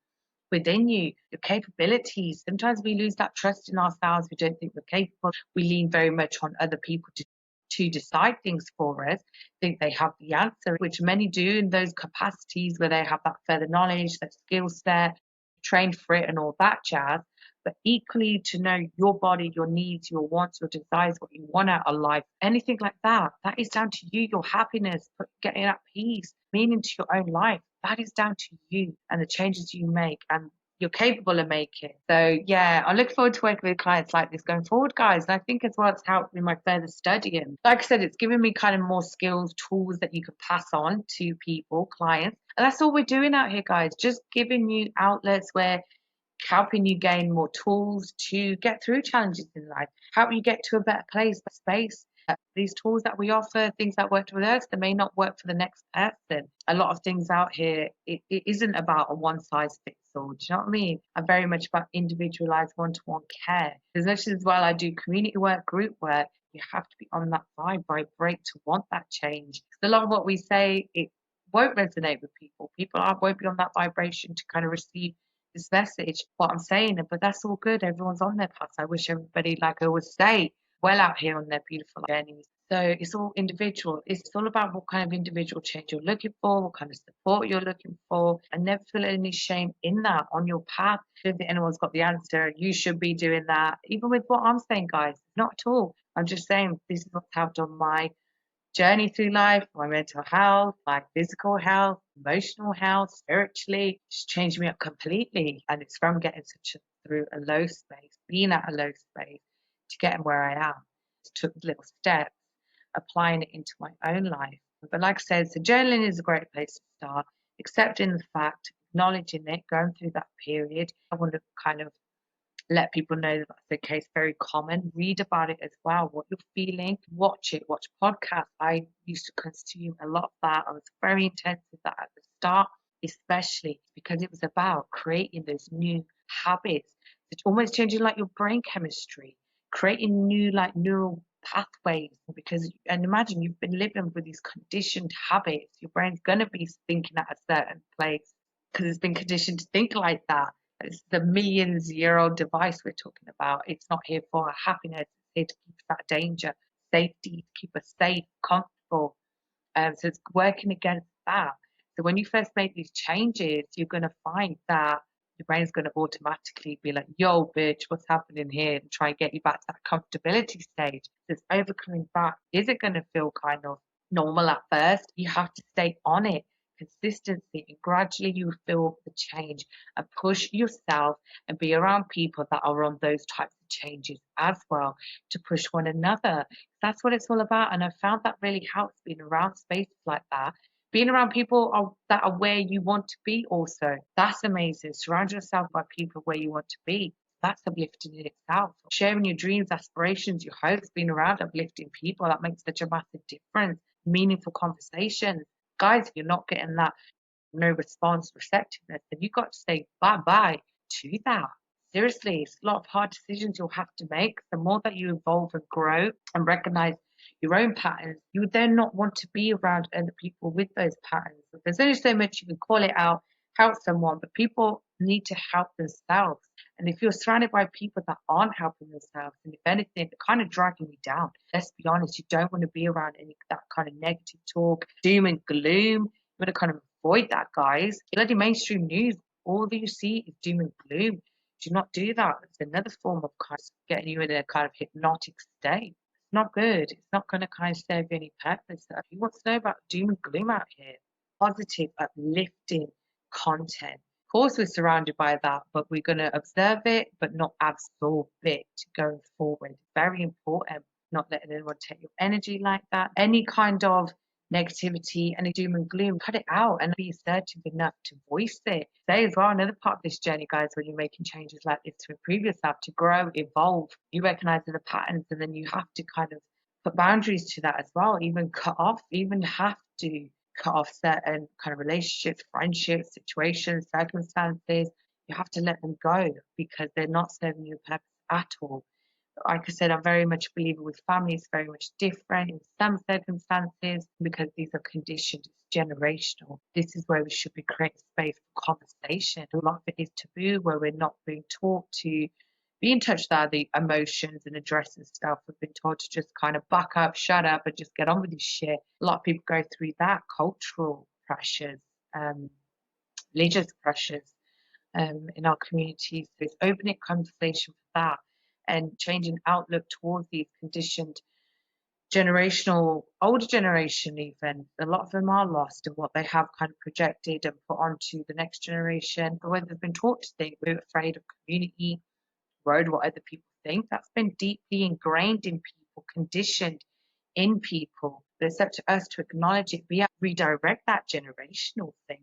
within you, your capabilities. Sometimes we lose that trust in ourselves. We don't think we're capable. We lean very much on other people to decide things for us, think they have the answer, which many do in those capacities where they have that further knowledge, that skill set, trained for it and all that jazz. But equally to know your body, your needs, your wants, your desires, what you want out of life, anything like that, that is down to you, your happiness, getting at peace, meaning to your own life, that is down to you and the changes you make and you're capable of making. So yeah, I look forward to working with clients like this going forward, guys. And I think as well it's helped me my further studying. Like I said, it's given me kind of more skills, tools that you could pass on to people, clients. And that's all we're doing out here, guys. Just giving you outlets where helping you gain more tools to get through challenges in life, help you get to a better place, space. These tools that we offer, things that worked with us, they may not work for the next person. A lot of things out here, it isn't about a one size fits all. Do you know what I mean? I'm very much about individualized one-to-one care. As much as well I do community work, group work, you have to be on that vibrate to want that change. A lot of what we say, it won't resonate with people. Won't be on that vibration to kind of receive this message, what I'm saying, but that's all good. Everyone's on their path. I wish everybody, like I always say, well out here on their beautiful journeys. So it's all individual. It's all about what kind of individual change you're looking for, what kind of support you're looking for, and never feel any shame in that on your path. I don't think anyone's got the answer. You should be doing that. Even with what I'm saying, guys, not at all. I'm just saying this is what's helped on my journey through life, my mental health, my physical health, emotional health, spiritually, just changed me up completely. And it's from getting through a low space, being at a low space to getting where I am. It took little steps, applying it into my own life. But like I said, so journaling is a great place to start, accepting the fact, acknowledging it, going through that period. I want to kind of let people know that that's the case, very common. Read about it as well, what you're feeling, watch podcasts. I used to consume a lot of that. I was very intense with that at the start, especially because it was about creating those new habits. It's almost changing like your brain chemistry, creating new like neural pathways, and imagine you've been living with these conditioned habits. Your brain's going to be thinking at a certain place because it's been conditioned to think like that. It's the millions-year-old device we're talking about. It's not here for our happiness. It's here to keep us out of danger, safety, to keep us safe, comfortable. So it's working against that. So when you first make these changes, you're going to find that your brain's going to automatically be like, yo, bitch, what's happening here? And try and get you back to that comfortability stage. So it's overcoming that. Is it going to feel kind of normal at first? You have to stay on it. consistency, and gradually you feel the change and push yourself and be around people that are on those types of changes as well to push one another. That's what it's all about. And I found that really helps being around spaces like that. Being around people that are where you want to be also. That's amazing. Surround yourself by people where you want to be. That's uplifting in itself. Sharing your dreams, aspirations, your hopes, being around uplifting people, that makes such a massive difference. Meaningful conversations. Guys, if you're not getting that no response, receptiveness, then you've got to say bye-bye to that. Seriously, it's a lot of hard decisions you'll have to make. The more that you evolve and grow and recognize your own patterns, you would then not want to be around other people with those patterns. There's only so much you can call it out, help someone, but people need to help themselves. And if you're surrounded by people that aren't helping themselves, and if anything, they're kind of dragging you down, let's be honest, you don't want to be around any that kind of negative talk, doom and gloom. You want to kind of avoid that, guys. Bloody mainstream news, all that you see is doom and gloom. Do not do that. It's another form of kind of getting you in a kind of hypnotic state. It's not good. It's not going to kind of serve you any purpose. Who wants to know about doom and gloom out here? Positive, uplifting content. Of course, we're surrounded by that, but we're going to observe it, but not absorb it going forward. Very important. Not letting anyone take your energy like that. Any kind of negativity and doom and gloom, cut it out and be assertive enough to voice it. Say as well, another part of this journey, guys, when you're making changes like this to improve yourself, to grow, evolve, you recognize the patterns, and then you have to kind of put boundaries to that as well, even cut off, even have to cut off certain kind of relationships, friendships, situations, circumstances. You have to let them go because they're not serving you a purpose at all. Like I said, I'm very much a believer with family. It's very much different in some circumstances because these are conditioned. It's generational. This is where we should be creating space for conversation. A lot of it is taboo, where we're not being taught to be in touch with the emotions and addressing stuff. We've been told to just kind of buck up, shut up, and just get on with this shit. A lot of people go through that, cultural pressures, religious pressures in our communities. So it's opening conversation for that and changing outlook towards these conditioned generational, older generation even. A lot of them are lost in what they have kind of projected and put onto the next generation. The way they've been taught to think, we're afraid of community, worried what other people think. That's been deeply ingrained in people, conditioned in people. But it's up to us to acknowledge it, redirect that generational thing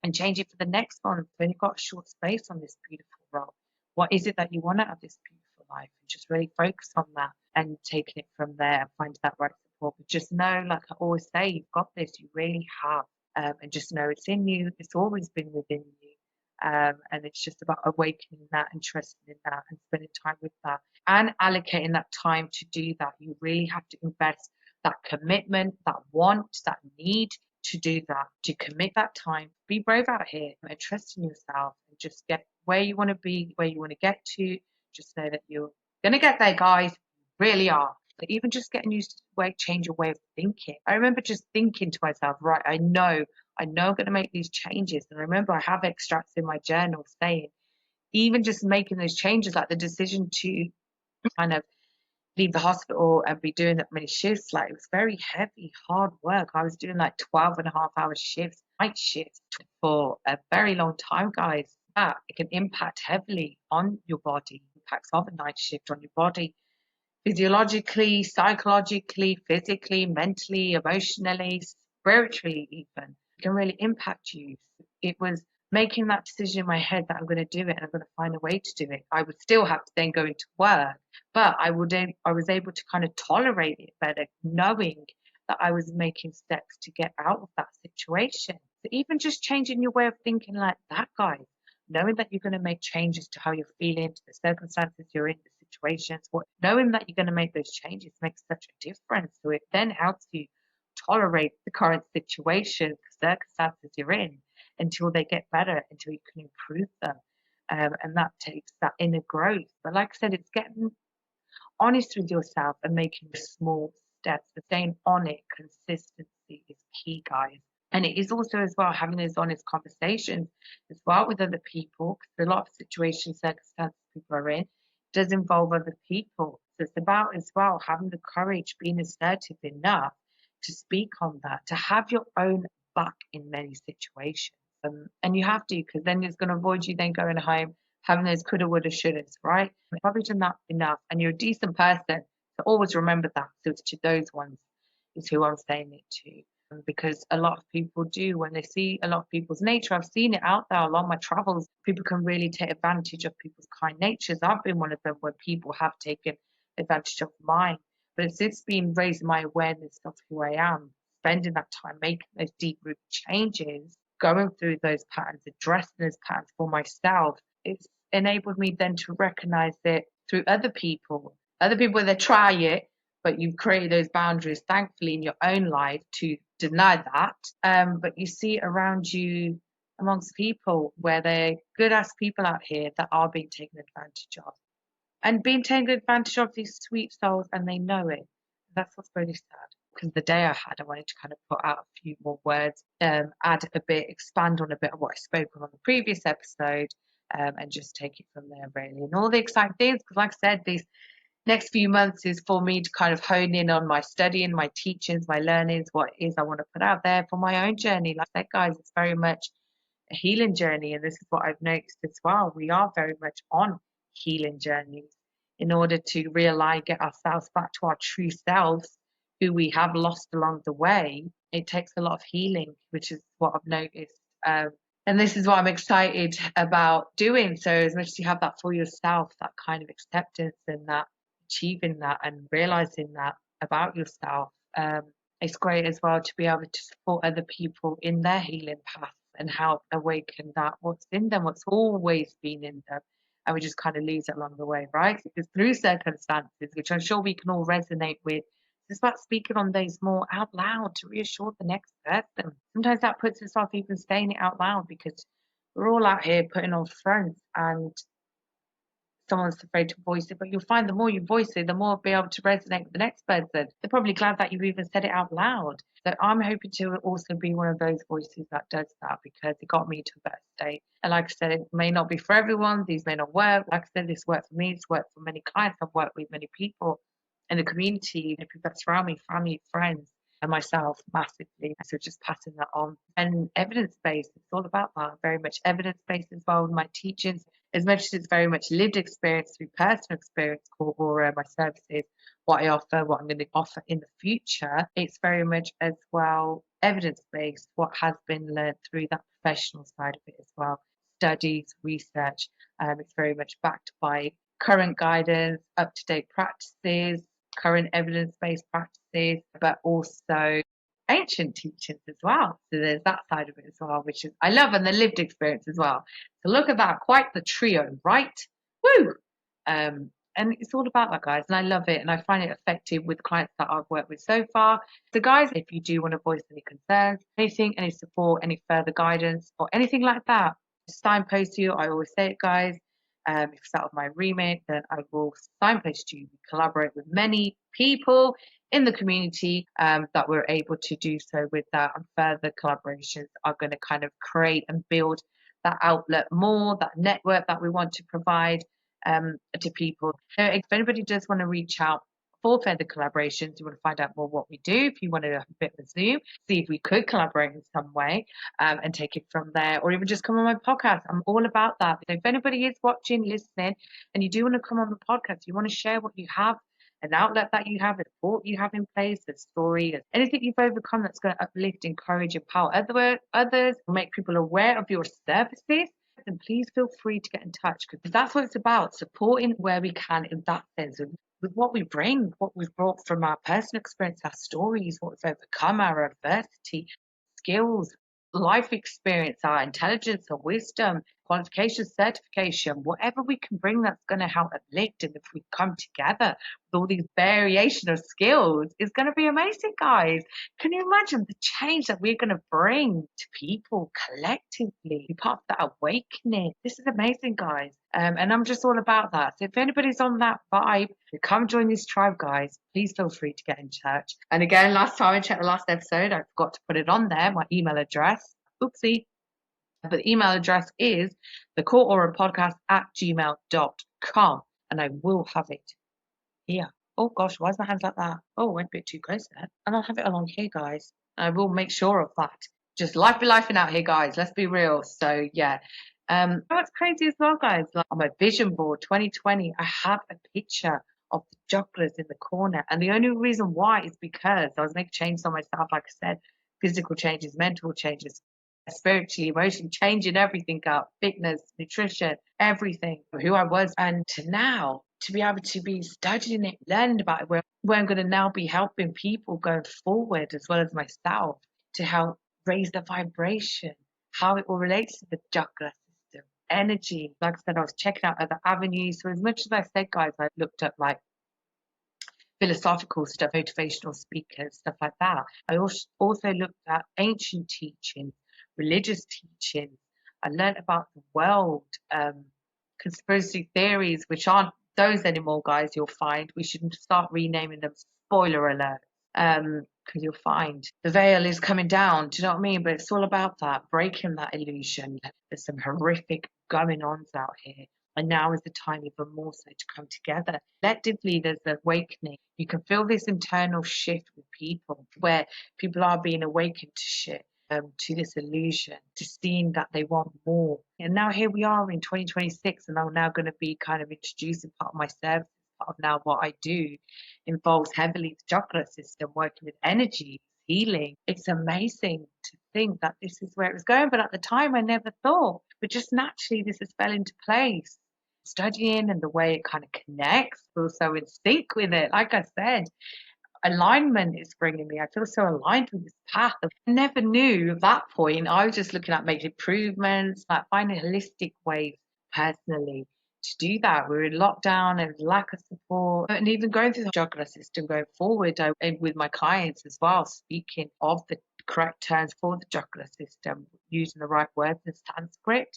and change it for the next one. When you've got a short space on this beautiful role, what is it that you want out of this beautiful life? And just really focus on that and taking it from there and find that right support. But just know, like I always say, you've got this, you really have. And just know it's in you, it's always been within you. And it's just about awakening that and trusting in that and spending time with that and allocating that time to do that. You really have to invest that commitment, that want, that need to do that, to commit that time. Be brave out here and trust in yourself and just get where you want to be, where you want to get to. Just know that you're going to get there, guys. You really are. But even just getting used to change your way of thinking. I remember just thinking to myself, right, I know I'm going to make these changes. And I remember I have extracts in my journal saying, even just making those changes, like the decision to kind of leave the hospital and be doing that many shifts, like it was very heavy, hard work. I was doing like 12.5 hour shifts, night shifts for a very long time, guys. That it can impact heavily on your body, impacts of a night shift on your body, physiologically, psychologically, physically, mentally, emotionally, spiritually even. It can really impact you. It was making that decision in my head that I'm going to do it and I'm going to find a way to do it. I would still have to then go into work, but I was able to kind of tolerate it better, knowing that I was making steps to get out of that situation. So even just changing your way of thinking like that, guys, knowing that you're going to make changes to how you're feeling, to the circumstances you're in, the situations, knowing that you're going to make those changes makes such a difference. So it then helps you tolerate the current situation, the circumstances you're in, until they get better, until you can improve them. And that takes that inner growth. But like I said, it's getting honest with yourself and making small steps. But staying on it, consistency is key, guys. And it is also as well having those honest conversations as well with other people, because a lot of situations, circumstances people are in does involve other people. So it's about as well having the courage, being assertive enough to speak on that, to have your own back in many situations. And you have to, because then it's going to avoid you then going home having those coulda, woulda, shouldas, right? You've probably done that enough, and you're a decent person, so always remember that. So it's to those ones is who I'm saying it to. Because a lot of people do, when they see a lot of people's nature, I've seen it out there along my travels. People can really take advantage of people's kind natures. I've been one of them where people have taken advantage of mine. But it's just been raising my awareness of who I am, spending that time making those deep root changes, going through those patterns, addressing those patterns for myself. It's enabled me then to recognize it through other people. Other people, they try it, but you've created those boundaries, thankfully, in your own life to deny that. But you see it around you amongst people where they're good ass people out here that are being taken advantage of. And being taken advantage of, these sweet souls, and they know it. That's what's really sad. Because the day I had, I wanted to kind of put out a few more words, add a bit, expand on a bit of what I spoke on the previous episode, and just take it from there, really. And all the exciting things, because like I said, these next few months is for me to kind of hone in on my studying, my teachings, my learnings, what it is I want to put out there for my own journey. Like I said, guys, it's very much a healing journey, and this is what I've noticed as well. We are very much on healing journeys in order to realign, get ourselves back to our true selves, who we have lost along the way. It takes a lot of healing, which is what I've noticed. And this is what I'm excited about doing. So as much as you have that for yourself, that kind of acceptance and that achieving that and realizing that about yourself, it's great as well to be able to support other people in their healing path and help awaken that what's in them, what's always been in them. And we just kind of lose it along the way, right? Because through circumstances, which I'm sure we can all resonate with, it's about speaking on those more out loud to reassure the next person. Sometimes that puts us off even saying it out loud because we're all out here putting on fronts and someone's afraid to voice it, but you'll find the more you voice it, the more it'll be able to resonate with the next person. They're probably glad that you even said it out loud. So I'm hoping to also be one of those voices that does that because it got me to a better state. And like I said, it may not be for everyone. These may not work. Like I said, this worked for me. It's worked for many clients. I've worked with many people in the community, the people that surround me, family, friends, and myself massively. So just passing that on. And evidence-based, it's all about that. Very much evidence-based as well in my teachings, as much as it's very much lived experience through personal experience or my services, what I offer, what I'm going to offer in the future, it's very much as well evidence-based, what has been learned through that professional side of it as well. Studies, research, it's very much backed by current guidance, up-to-date practices, current evidence-based practices, but also ancient teachings as well. So there's that side of it as well, which is I love, and the lived experience as well. So look at that, quite the trio, right? Woo! And it's all about that, guys, and I love it, and I find it effective with clients that I've worked with so far. So, guys, if you do want to voice any concerns, anything, any support, any further guidance, or anything like that, signpost you. I always say it, guys. If it's out of my remit, then I will signpost you. We collaborate with many people in the community that we're able to do so with that, and further collaborations are going to kind of create and build that outlet more, that network that we want to provide to people. So if anybody does want to reach out for further collaborations, you want to find out more what we do, if you want to have a bit of a Zoom, see if we could collaborate in some way and take it from there, or even just come on my podcast. I'm all about that. So if anybody is watching, listening, and you do want to come on the podcast, you want to share what you have, an outlet that you have, a support you have in place, a story, anything you've overcome that's going to uplift, encourage, empower others, make people aware of your services, then please feel free to get in touch, because that's what it's about, supporting where we can in that sense, with what we bring, what we've brought from our personal experience, our stories, what we've overcome, our adversity, skills, life experience, our intelligence, our wisdom, qualification, certification, whatever we can bring that's going to help uplift. And if we come together with all these variation of skills, it's going to be amazing, guys. Can you imagine the change that we're going to bring to people collectively? Be part of that awakening. This is amazing, guys. And I'm just all about that. So if anybody's on that vibe, come join this tribe, guys. Please feel free to get in touch. And again, last time I checked the last episode, I forgot to put it on there, my email address. Oopsie. But the email address is thecoreaurapodcast@gmail.com. And I will have it here. Oh gosh, why is my hands like that? Oh, I went a bit too close there. And I'll have it along here, guys. I will make sure of that. just life be lifing out here, guys. Let's be real. So yeah. What's crazy as well, guys? Like on my vision board 2020, I have a picture of the jugglers in the corner. And the only reason why is because I was making changes on myself, like I said, physical changes, mental changes, spiritually, emotionally, changing everything up, fitness, nutrition, everything, who I was. And to now, to be able to be studying it, learning about it, where I'm going to now be helping people going forward as well as myself to help raise the vibration, how it all relates to the juggler system, energy. Like I said, I was checking out other avenues. So as much as I said, guys, I looked at like philosophical stuff, motivational speakers, stuff like that. I also looked at ancient teachings, religious teachings. I learned about the world, conspiracy theories, which aren't those anymore, guys. You'll find we should start renaming them. Spoiler alert. Because you'll find the veil is coming down. Do you know what I mean? But it's all about that, breaking that illusion. There's some horrific going ons out here. And now is the time even more so to come together. Collectively, there's an awakening. You can feel this internal shift with people where people are being awakened to shit, to this illusion, to seeing that they want more. And now here we are in 2026, and I'm now going to be kind of introducing part of my service. Part of now what I do involves heavily the chakra system, working with energy, healing. It's amazing to think that this is where it was going, but at the time I never thought. But just naturally, this has fell into place. Studying and the way it kind of connects, also in sync with it. Like I said, alignment is bringing me. I feel so aligned with this path. I never knew at that point. I was just looking at making improvements, like finding holistic ways personally to do that. We were in lockdown and lack of support, and even going through the juggler system going forward with my clients as well, speaking of the correct terms for the juggler system, using the right words in Sanskrit.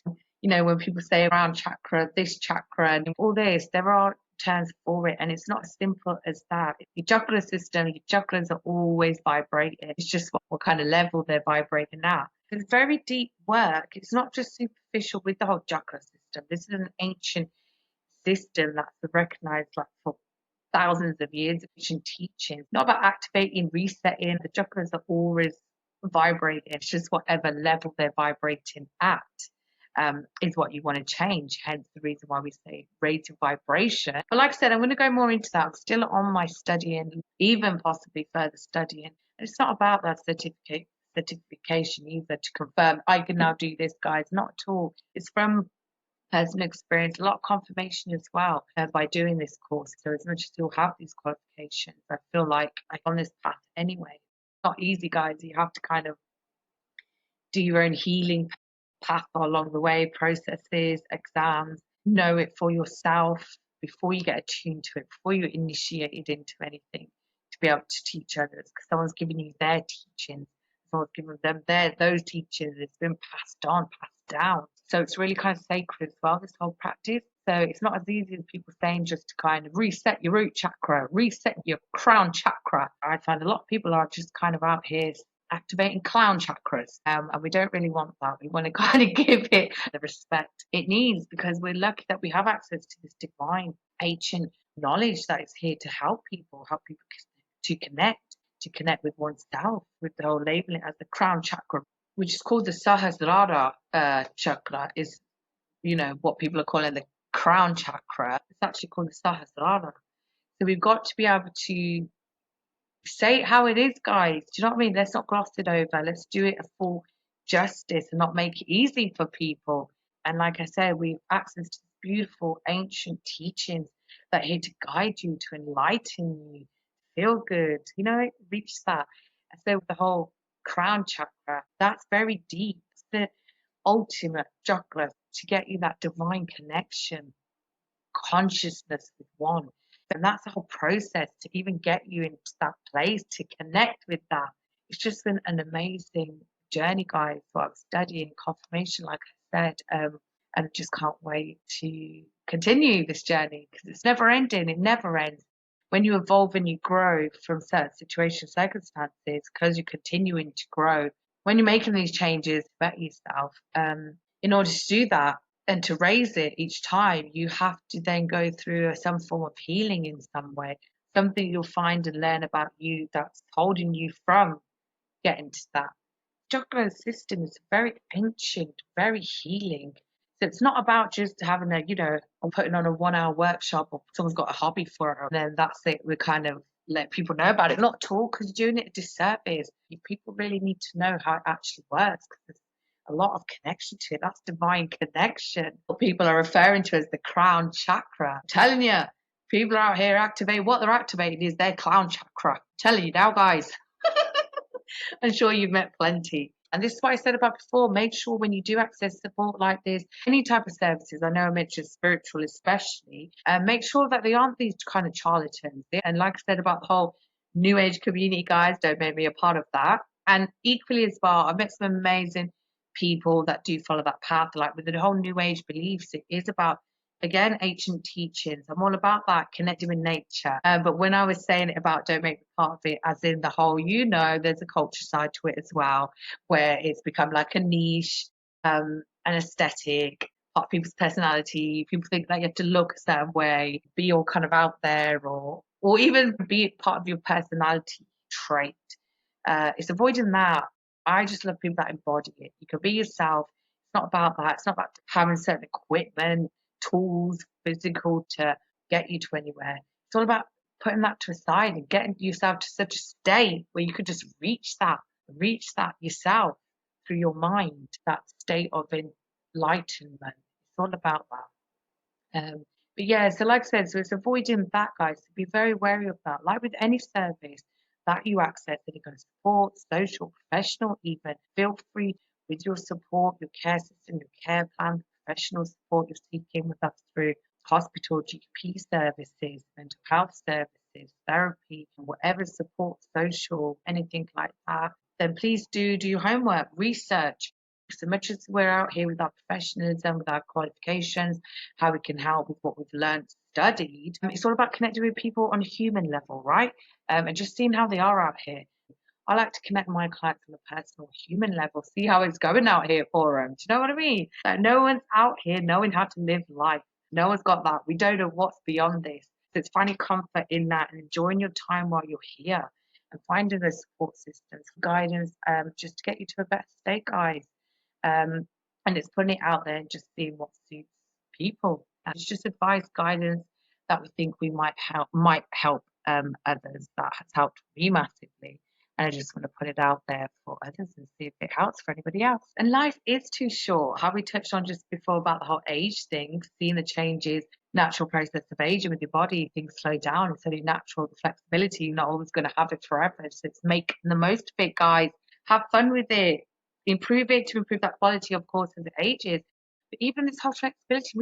You know, when people say around chakra, this chakra, and all this, there are terms for it, and it's not as simple as that. Your chakra system, your chakras are always vibrating. It's just what kind of level they're vibrating at. It's very deep work. It's not just superficial with the whole chakra system. This is an ancient system that's recognized like for thousands of years of ancient teachings. Not about activating, resetting. The chakras are always vibrating. It's just whatever level they're vibrating at. Is what you want to change. Hence the reason why we say raise your vibration. But like I said, I'm going to go more into that. I'm still on my studying, even possibly further studying. And it's not about that certification either to confirm I can now do this, guys. Not at all. It's from personal experience, a lot of confirmation as well by doing this course. So as much as you'll have these qualifications, I feel like I'm on this path anyway. It's not easy, guys. You have to kind of do your own healing path along the way, processes, exams, know it for yourself before you get attuned to it, before you're initiated into anything, to be able to teach others. Because someone's giving you their teachings, someone's giving them those teachings. It's been passed on, passed down. So it's really kind of sacred as well, this whole practice. So it's not as easy as people saying just to kind of reset your root chakra, reset your crown chakra. I find a lot of people are just kind of out here activating clown chakras, and we don't really want that. We want to kind of give it the respect it needs, because we're lucky that we have access to this divine ancient knowledge that is here to help people to connect with oneself, with the whole labeling as the crown chakra, which is called the Sahasrara chakra, is, you know, what people are calling the crown chakra. It's actually called the Sahasrara. So we've got to be able to say it how it is, guys. Do you know what I mean? Let's not gloss it over. Let's do it a full justice and not make it easy for people. And like I said, we've access to beautiful ancient teachings that are here to guide you, to enlighten you, feel good, you know, reach that. And so with the whole crown chakra, that's very deep. It's the ultimate chakra to get you that divine connection, consciousness with one. And that's the whole process to even get you into that place to connect with that. It's just been an amazing journey, guys. What I'm studying, confirmation, like I said, and just can't wait to continue this journey because it's never ending. It never ends. When you evolve and you grow from certain situations, circumstances, because you're continuing to grow, when you're making these changes, better yourself. In order to do that, and to raise it each time, you have to then go through some form of healing in some way, something you'll find and learn about you that's holding you from getting to that jugular system is very ancient, very healing. So it's not about just having a, or putting on a 1 hour workshop or someone's got a hobby for it, and then that's it. We kind of let people know about it. Not at all, because you're doing it a disservice. People really need to know how it actually works, because there's a lot of connection to it. That's divine connection. What people are referring to as the crown chakra. I'm telling you, people out here activate what they're activating is their crown chakra. I'm telling you now, guys. I'm sure you've met plenty. And this is what I said about before. Make sure when you do access support like this, any type of services, I know I mentioned spiritual especially, make sure that they aren't these kind of charlatans. And like I said about the whole new age community, guys, don't make me a part of that. And equally as well, I've met some amazing people that do follow that path. Like with the whole new age beliefs, it is about, again, ancient teachings. I'm all about that, connecting with nature. But when I was saying it about don't make me part of it, as in the whole, there's a culture side to it as well, where it's become like a niche, an aesthetic, part of people's personality. People think that you have to look a certain way, be all kind of out there, or even be part of your personality trait. It's avoiding that. I just love people that embody it. You can be yourself. It's not about that. It's not about having certain equipment, tools, physical to get you to anywhere. It's all about putting that to a side and getting yourself to such a state where you could just reach that yourself through your mind, that state of enlightenment. It's all about that. But yeah, so like I said, so it's avoiding that, guys. So be very wary of that. Like with any service that you access, any kind of support, social, professional, even, feel free with your support, your care system, your care plan, professional support you're seeking with us through hospital, GP services, mental health services, therapy, whatever support, social, anything like that, then please do your homework, research. So much as we're out here with our professionalism, with our qualifications, how we can help with what we've learned, studied, it's all about connecting with people on a human level, right? And just seeing how they are out here. I like to connect my clients on a personal human level, see how it's going out here for them. Do you know what I mean? No one's out here knowing how to live life. No one's got that. We don't know what's beyond this. So it's finding comfort in that and enjoying your time while you're here and finding those support systems, guidance, just to get you to a better state, guys. And it's putting it out there and just seeing what suits people. It's just advice, guidance that we think we might help others. That has helped me massively. And I just want to put it out there for others and see if it helps for anybody else. And life is too short. How we touched on just before about the whole age thing, seeing the changes, natural process of aging with your body, things slow down. It's only natural, the flexibility. You're not always going to have it forever. So it's making the most of it, guys. Have fun with it. Improve it to improve that quality, of course, as it ages. But even this whole flexibility,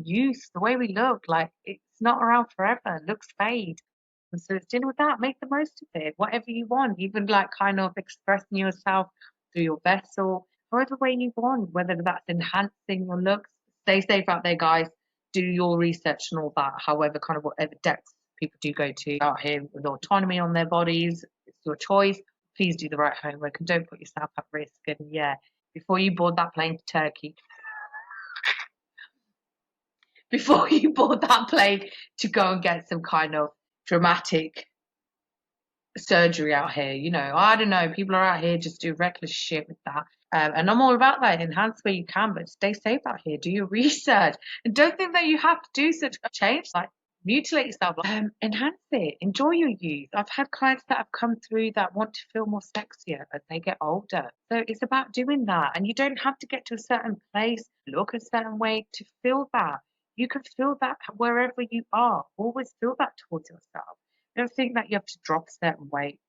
youth, the way we look, like it's not around forever. Looks fade. And so it's dealing with that. Make the most of it. Whatever you want, even like kind of expressing yourself through your vessel, however way you want, whether that's enhancing your looks. Stay safe out there, guys. Do your research and all that. However, kind of whatever depths people do go to out here with autonomy on their bodies, it's your choice. Please do the right homework and don't put yourself at risk. And yeah, before you board that plane to Turkey, before you board that plane to go and get some kind of dramatic surgery out here, I don't know. People are out here just do reckless shit with that. And I'm all about that. Enhance where you can, but stay safe out here. Do your research. And don't think that you have to do such a change, like mutilate yourself. Enhance it. Enjoy your youth. I've had clients that have come through that want to feel more sexier as they get older. So it's about doing that. And you don't have to get to a certain place, look a certain way to feel that. You can feel that wherever you are. Always feel that towards yourself. Don't think that you have to drop a certain weight,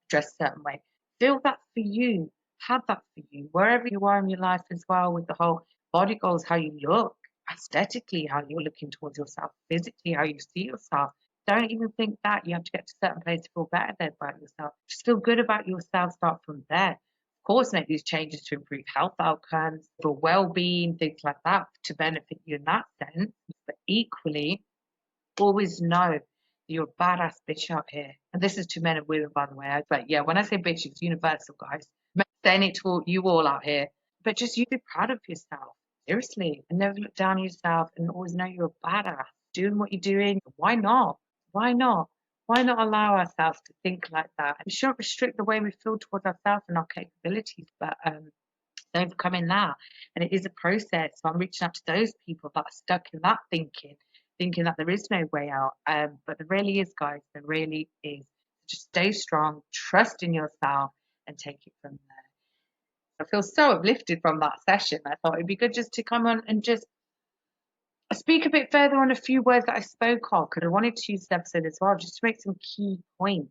dress a certain way. Feel that for you. Have that for you. Wherever you are in your life as well, with the whole body goals, how you look, aesthetically, how you're looking towards yourself, physically, how you see yourself. Don't even think that you have to get to a certain place to feel better there about yourself. Just feel good about yourself, start from there. Of course, make these changes to improve health outcomes, for well-being, things like that, to benefit you in that sense. But equally, always know you're a badass bitch out here. And this is to men and women, by the way. But yeah, when I say bitch, it's universal, guys. I'm saying it to you all out here. But just you be proud of yourself. Seriously. And never look down on yourself and always know you're a badass. Doing what you're doing. Why not? Why not? Why not allow ourselves to think like that? We shouldn't restrict the way we feel towards ourselves and our capabilities, but overcoming that. And it is a process. So I'm reaching out to those people that are stuck in that thinking that there is no way out. But there really is, guys. There really is. Just stay strong, trust in yourself, and take it from there. I feel so uplifted from that session. I thought it'd be good just to come on and just speak a bit further on a few words that I spoke of, because I wanted to use this episode as well, just to make some key points.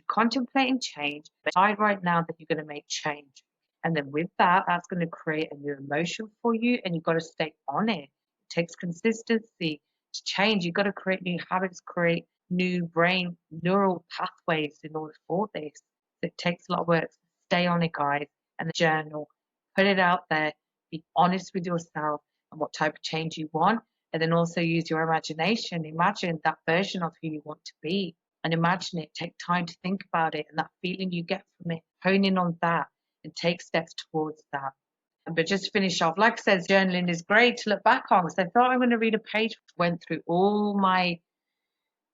Contemplating change, decide right now that you're going to make change. And then with that, that's going to create a new emotion for you, and you've got to stay on it. It takes consistency to change. You've got to create new habits, create new brain neural pathways in order for this. It takes a lot of work. Stay on it, guys, and the journal. Put it out there. Be honest with yourself and what type of change you want. And then also use your imagination. Imagine that version of who you want to be. And imagine it. Take time to think about it and that feeling you get from it. Hone in on that and take steps towards that. But just to finish off, like I said, journaling is great to look back on. So I thought I'm going to read a page. Went through all my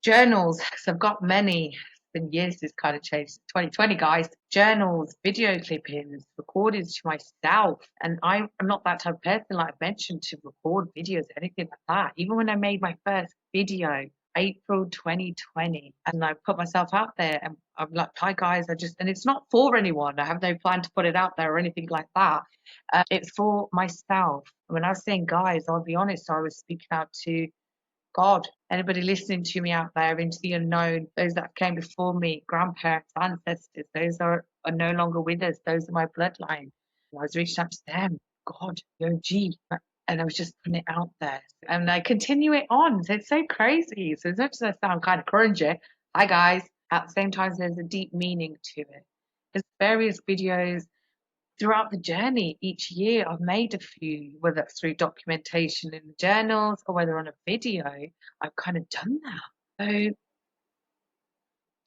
journals because I've got many. It's been years this kind of changed. 2020, guys. Journals, video clippings, recordings to myself. And I'm not that type of person, like I mentioned, to record videos, anything like that. Even when I made my first video, April 2020, and I put myself out there and I'm like, hi guys, and it's not for anyone. I have no plan to put it out there or anything like that. It's for myself. When I was saying guys, I'll be honest, I was speaking out to God, anybody listening to me out there, into the unknown, those that came before me, grandparents, ancestors, those are no longer with us, those are my bloodline. I was reaching out to them, God, the OG, and I was just putting it out there. And I continue it on. So it's so crazy. So as much as I sound kind of cringy, hi guys, at the same time, there's a deep meaning to it. There's various videos throughout the journey. Each year I've made a few, whether it's through documentation in the journals or whether on a video, I've kind of done that. So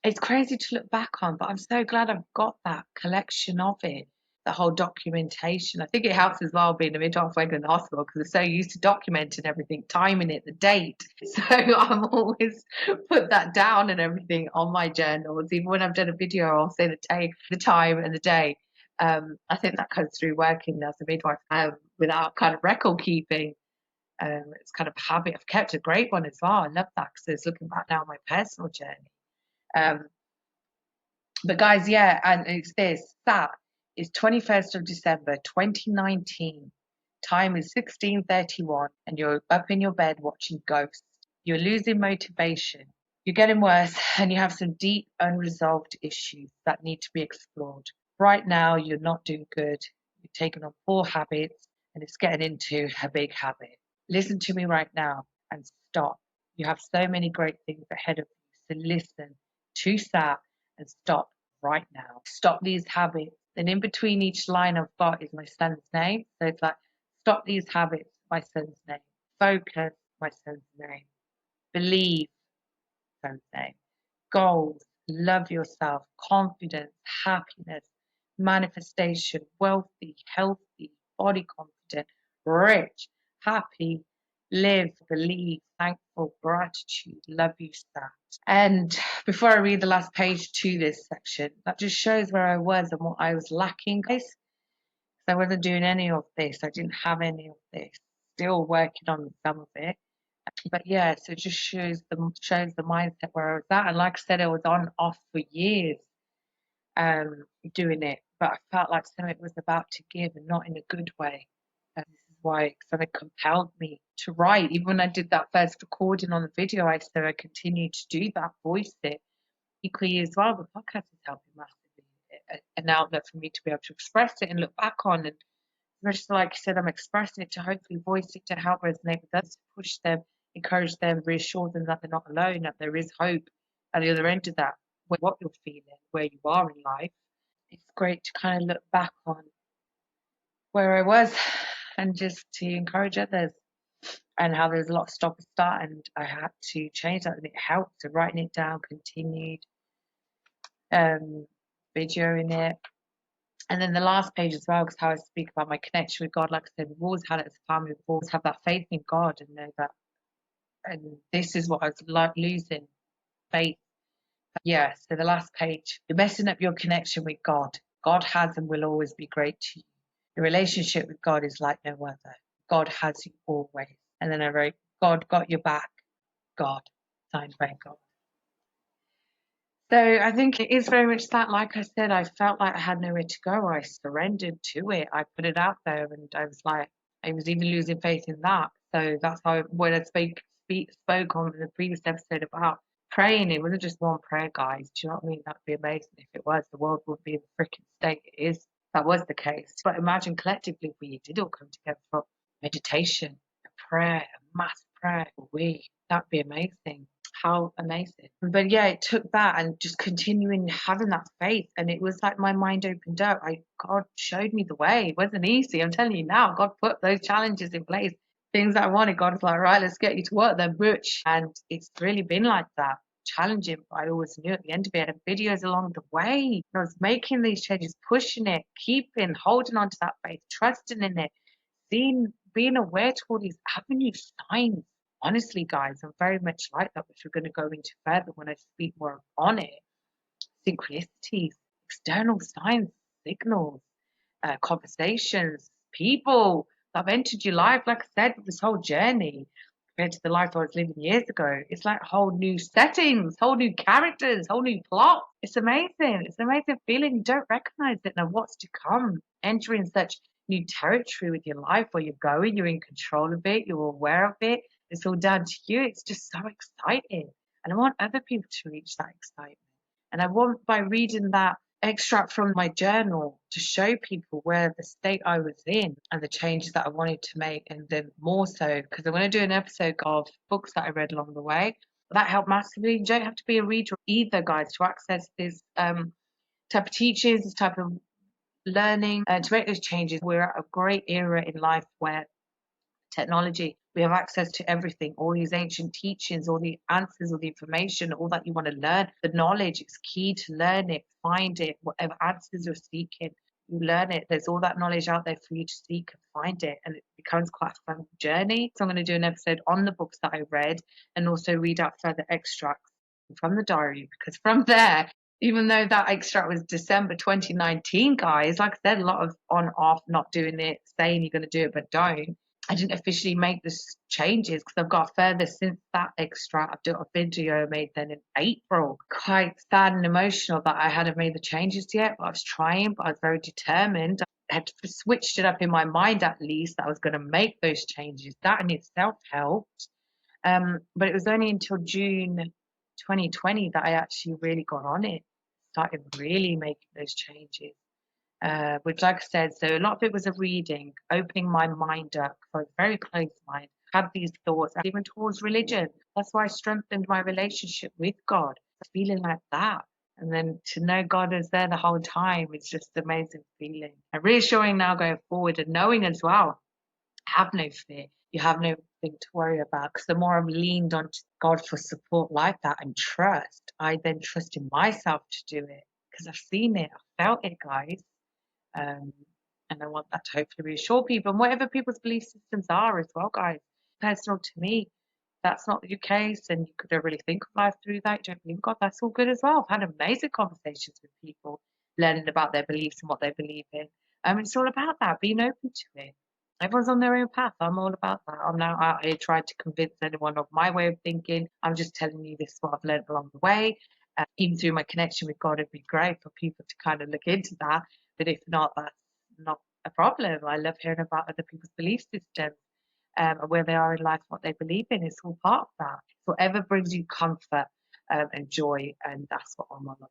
it's crazy to look back on, but I'm so glad I've got that collection of it, the whole documentation. I think it helps as well being a midwife working in the hospital because I'm so used to documenting everything, timing it, the date. So I'm always put that down and everything on my journals. Even when I've done a video, I'll say the time and the day. I think that comes through working as a midwife without kind of record keeping. It's kind of a habit. I've kept a great one as well. I love that because it's looking back now on my personal journey. But guys, yeah, and it's this. That is 21st of December 2019. Time is 16:31 and you're up in your bed watching Ghosts. You're losing motivation. You're getting worse and you have some deep unresolved issues that need to be explored. Right now, you're not doing good. You're taking on poor habits and it's getting into a big habit. Listen to me right now and stop. You have so many great things ahead of you. So listen to that and stop right now. Stop these habits. And in between each line I've got is my son's name. So it's like, stop these habits, my son's name. Focus, my son's name. Believe, son's name. Goals, love yourself, confidence, happiness, manifestation, wealthy, healthy, body confident, rich, happy, live, believe, thankful, gratitude, love you, stat. And before I read the last page to this section, that just shows where I was and what I was lacking, guys. I wasn't doing any of this. I didn't have any of this. Still working on some of it. But yeah, so it just shows the mindset where I was at. And like I said, I was on off for years doing it. But I felt like something was about to give and not in a good way. And this is why something compelled me to write. Even when I did that first recording on the video, I said I continued to do that, voice it. Equally as well, the podcast is helping massively. An outlet for me to be able to express it and look back on. And just like I said, I'm expressing it to hopefully voice it to help resonate with others, push them, encourage them, reassure them that they're not alone, that there is hope at the other end of that, what you're feeling, where you are in life. It's great to kind of look back on where I was and just to encourage others and how there's a lot of stop and start and I had to change that and it helped. So writing it down, continued, videoing it. And then the last page as well, because how I speak about my connection with God, like I said, we've always had it as a family, we've always had that faith in God and know that, and this is what I was like losing faith Yeah, so the last page. You're messing up your connection with God. God has and will always be great to you. Your relationship with God is like no other. God has you always. And then I wrote, God got your back. God. Signed by God. So I think it is very much that, like I said, I felt like I had nowhere to go. I surrendered to it. I put it out there and I was like, I was even losing faith in that. So that's how, when I spoke on the previous episode about praying, it wasn't just one prayer, guys. Do you know what I mean? That'd be amazing if it was. The world would be in the freaking state it is. That was the case. But imagine collectively if we did all come together for meditation, a prayer, a mass prayer. That'd be amazing. How amazing. But yeah, it took that and just continuing having that faith. And it was like my mind opened up. God showed me the way. It wasn't easy. I'm telling you now, God put those challenges in place. Things that I wanted, God was like, right, let's get you to work then, butch. And it's really been like that. Challenging, but I always knew at the end of it, I had videos along the way. I was making these changes, pushing it, keeping, holding on to that faith, trusting in it, being aware to all these avenue signs. Honestly, guys, I'm very much like that, which we're going to go into further when I speak more on it. Synchronicities, external signs, signals, conversations, people that have entered your life. Like I said, this whole journey compared to the life I was living years ago, it's like whole new settings, whole new characters, whole new plot. It's amazing. It's an amazing feeling. You don't recognize it now. What's to come? Entering such new territory with your life where you're going, you're in control of it, you're aware of it. It's all down to you. It's just so exciting. And I want other people to reach that excitement. And I want, by reading that extract from my journal, to show people where the state I was in and the changes that I wanted to make, and then more so because I'm going to do an episode of books that I read along the way. That helped massively. You don't have to be a reader either, guys, to access this type of teachings, this type of learning, and to make those changes. We're at a great era in life where technology, we have access to everything, all these ancient teachings, all the answers, all the information, all that you want to learn. The knowledge is key to learn it, find it, whatever answers you're seeking, you learn it. There's all that knowledge out there for you to seek and find it, and it becomes quite a fun journey. So I'm going to do an episode on the books that I read and also read out further extracts from the diary, because from there, even though that extract was December 2019, guys, like I said, a lot of on off, not doing it, saying you're going to do it but don't. I didn't officially make the changes because I've got further since that extract. I've done a video I made then in April. Quite sad and emotional that I hadn't made the changes yet, but I was trying, but I was very determined. I had switched it up in my mind at least that I was going to make those changes. That in itself helped. But it was only until June 2020 that I actually really got on it, started really making those changes. Which, like I said, so a lot of it was a reading, opening my mind up. I was very closed mind, had these thoughts, even towards religion. That's why I strengthened my relationship with God, feeling like that. And then to know God is there the whole time, it's just an amazing feeling. And reassuring now going forward, and knowing as well, have no fear. You have nothing to worry about. Because the more I've leaned on God for support like that and trust, I then trust in myself to do it. Because I've seen it, I've felt it, guys. And I want that to hopefully reassure people, and whatever people's belief systems are as well, guys. Personal to me, that's not your case, and you don't really think of life through that. You don't believe in God, that's all good as well. I've had amazing conversations with people, learning about their beliefs and what they believe in. It's all about that, being open to it. Everyone's on their own path. I'm all about that. I'm now out here trying to convince anyone of my way of thinking. I'm just telling you this is what I've learned along the way. Even through my connection with God, it'd be great for people to kind of look into that. But if not, that's not a problem. I love hearing about other people's belief systems and where they are in life, what they believe in. It's all part of that. So whatever brings you comfort and joy, and that's what I'm all about.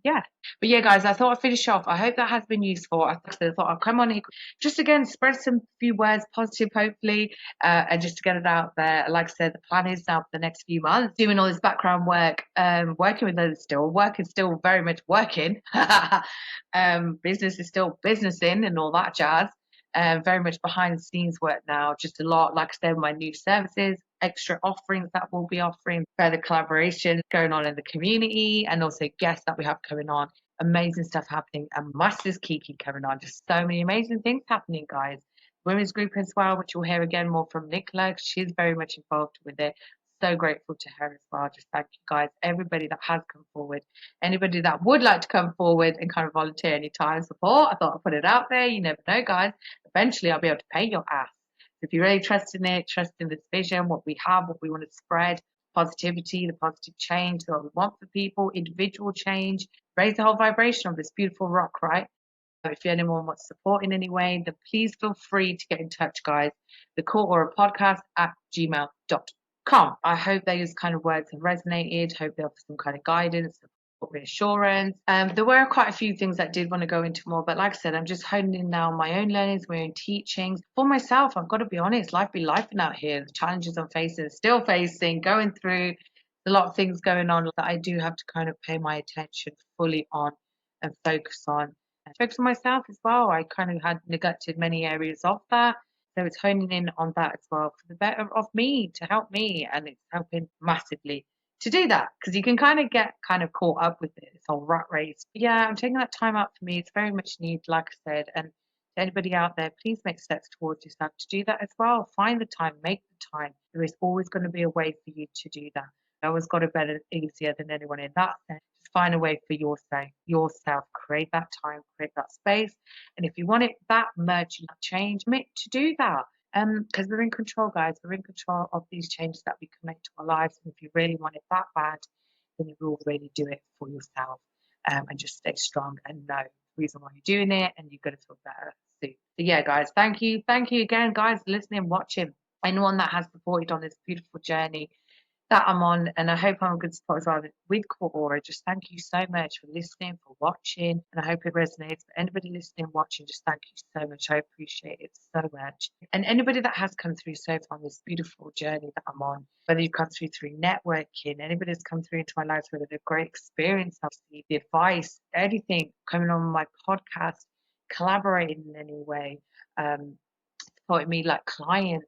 Yeah. But yeah, guys, I thought I'd finish off. I hope that has been useful. I thought I'd come on here just again, spread some few words, positive, hopefully, and just to get it out there. Like I said, the plan is now for the next few months, doing all this background work, working with others still. Work is still very much working. Business is still businessing and all that jazz. Very much behind the scenes work now. Just a lot, like I said, my new services, extra offerings that we'll be offering, further collaboration going on in the community, and also guests that we have coming on. Amazing stuff happening, and Masters Kiki coming on. Just so many amazing things happening, guys. Women's group as well, which you'll hear again more from Nicola. She's very much involved with it. so grateful to her as well. Just thank you guys, everybody that has come forward, anybody that would like to come forward and kind of volunteer any time support. I thought I'd put it out there. You never know, guys. Eventually, I'll be able to pay your ass. If you really trust in it, trust in this vision, what we have, what we want to spread, positivity, the positive change, what we want for people, individual change, raise the whole vibration of this beautiful rock, right? If anyone wants support in any way, then please feel free to get in touch, guys. The Core Aura Podcast at gmail.com. I hope those kind of words have resonated. Hope they offer some kind of guidance, reassurance. There were quite a few things that I did want to go into more, but like I said, I'm just honing in now on my own learnings, my own teachings. For myself, I've got to be honest, life be lifing out here. The challenges I'm facing, still facing, going through a lot of things going on that I do have to kind of pay my attention fully on and focus on. And focus on myself as well. I kind of had neglected many areas of that. So it's honing in on that as well for the better of me, to help me, and it's helping massively to do that, because you can kind of get kind of caught up with it, this whole rat race. But yeah, I'm taking that time out for me. It's very much needed, like I said. And to anybody out there, please make steps towards yourself to do that as well. Find the time, make the time. There is always going to be a way for you to do that. I always got it better, easier than anyone in that sense. Just find a way for yourself. Create that time, create that space. And if you want it that much, you change, commit to do that. Because we're in control, guys. We're in control of these changes that we can make to our lives. And if you really want it that bad, then you will really do it for yourself. And just stay strong and know the reason why you're doing it, and you're going to feel better soon. So yeah, guys, thank you. Thank you again, guys, listening, watching. Anyone that has supported on this beautiful journey that I'm on, and I hope I'm a good support as well with Core Aura. Just thank you so much for listening, for watching, and I hope it resonates. For anybody listening, watching, just thank you so much. I appreciate it so much. And anybody that has come through so far on this beautiful journey that I'm on, whether you've come through networking, anybody that's come through into my life with a great experience, obviously, the advice, anything coming on my podcast, collaborating in any way, supporting me like clients,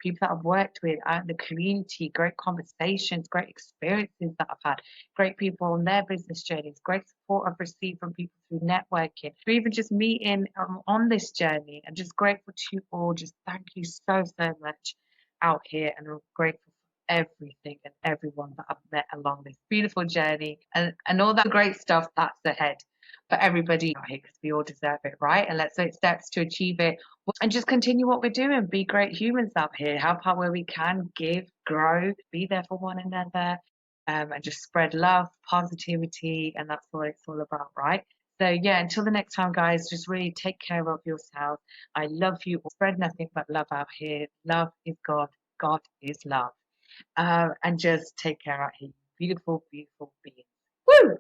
people that I've worked with out in the community, great conversations, great experiences that I've had, great people on their business journeys, great support I've received from people through networking, or even just meeting on this journey. I'm just grateful to you all. Just thank you so, so much out here, and I'm grateful for everything and everyone that I've met along this beautiful journey, and all that great stuff that's ahead for everybody out here, because we all deserve it, right? And let's take steps to achieve it, and just continue what we're doing. Be great humans out here, help out where we can, give, grow, be there for one another, and just spread love, positivity, and that's what it's all about, right? So yeah, until the next time, guys, just really take care of yourself. I love you. Spread nothing but love out here. Love is God. God is love. And just take care out here. Beautiful, beautiful beings. Woo!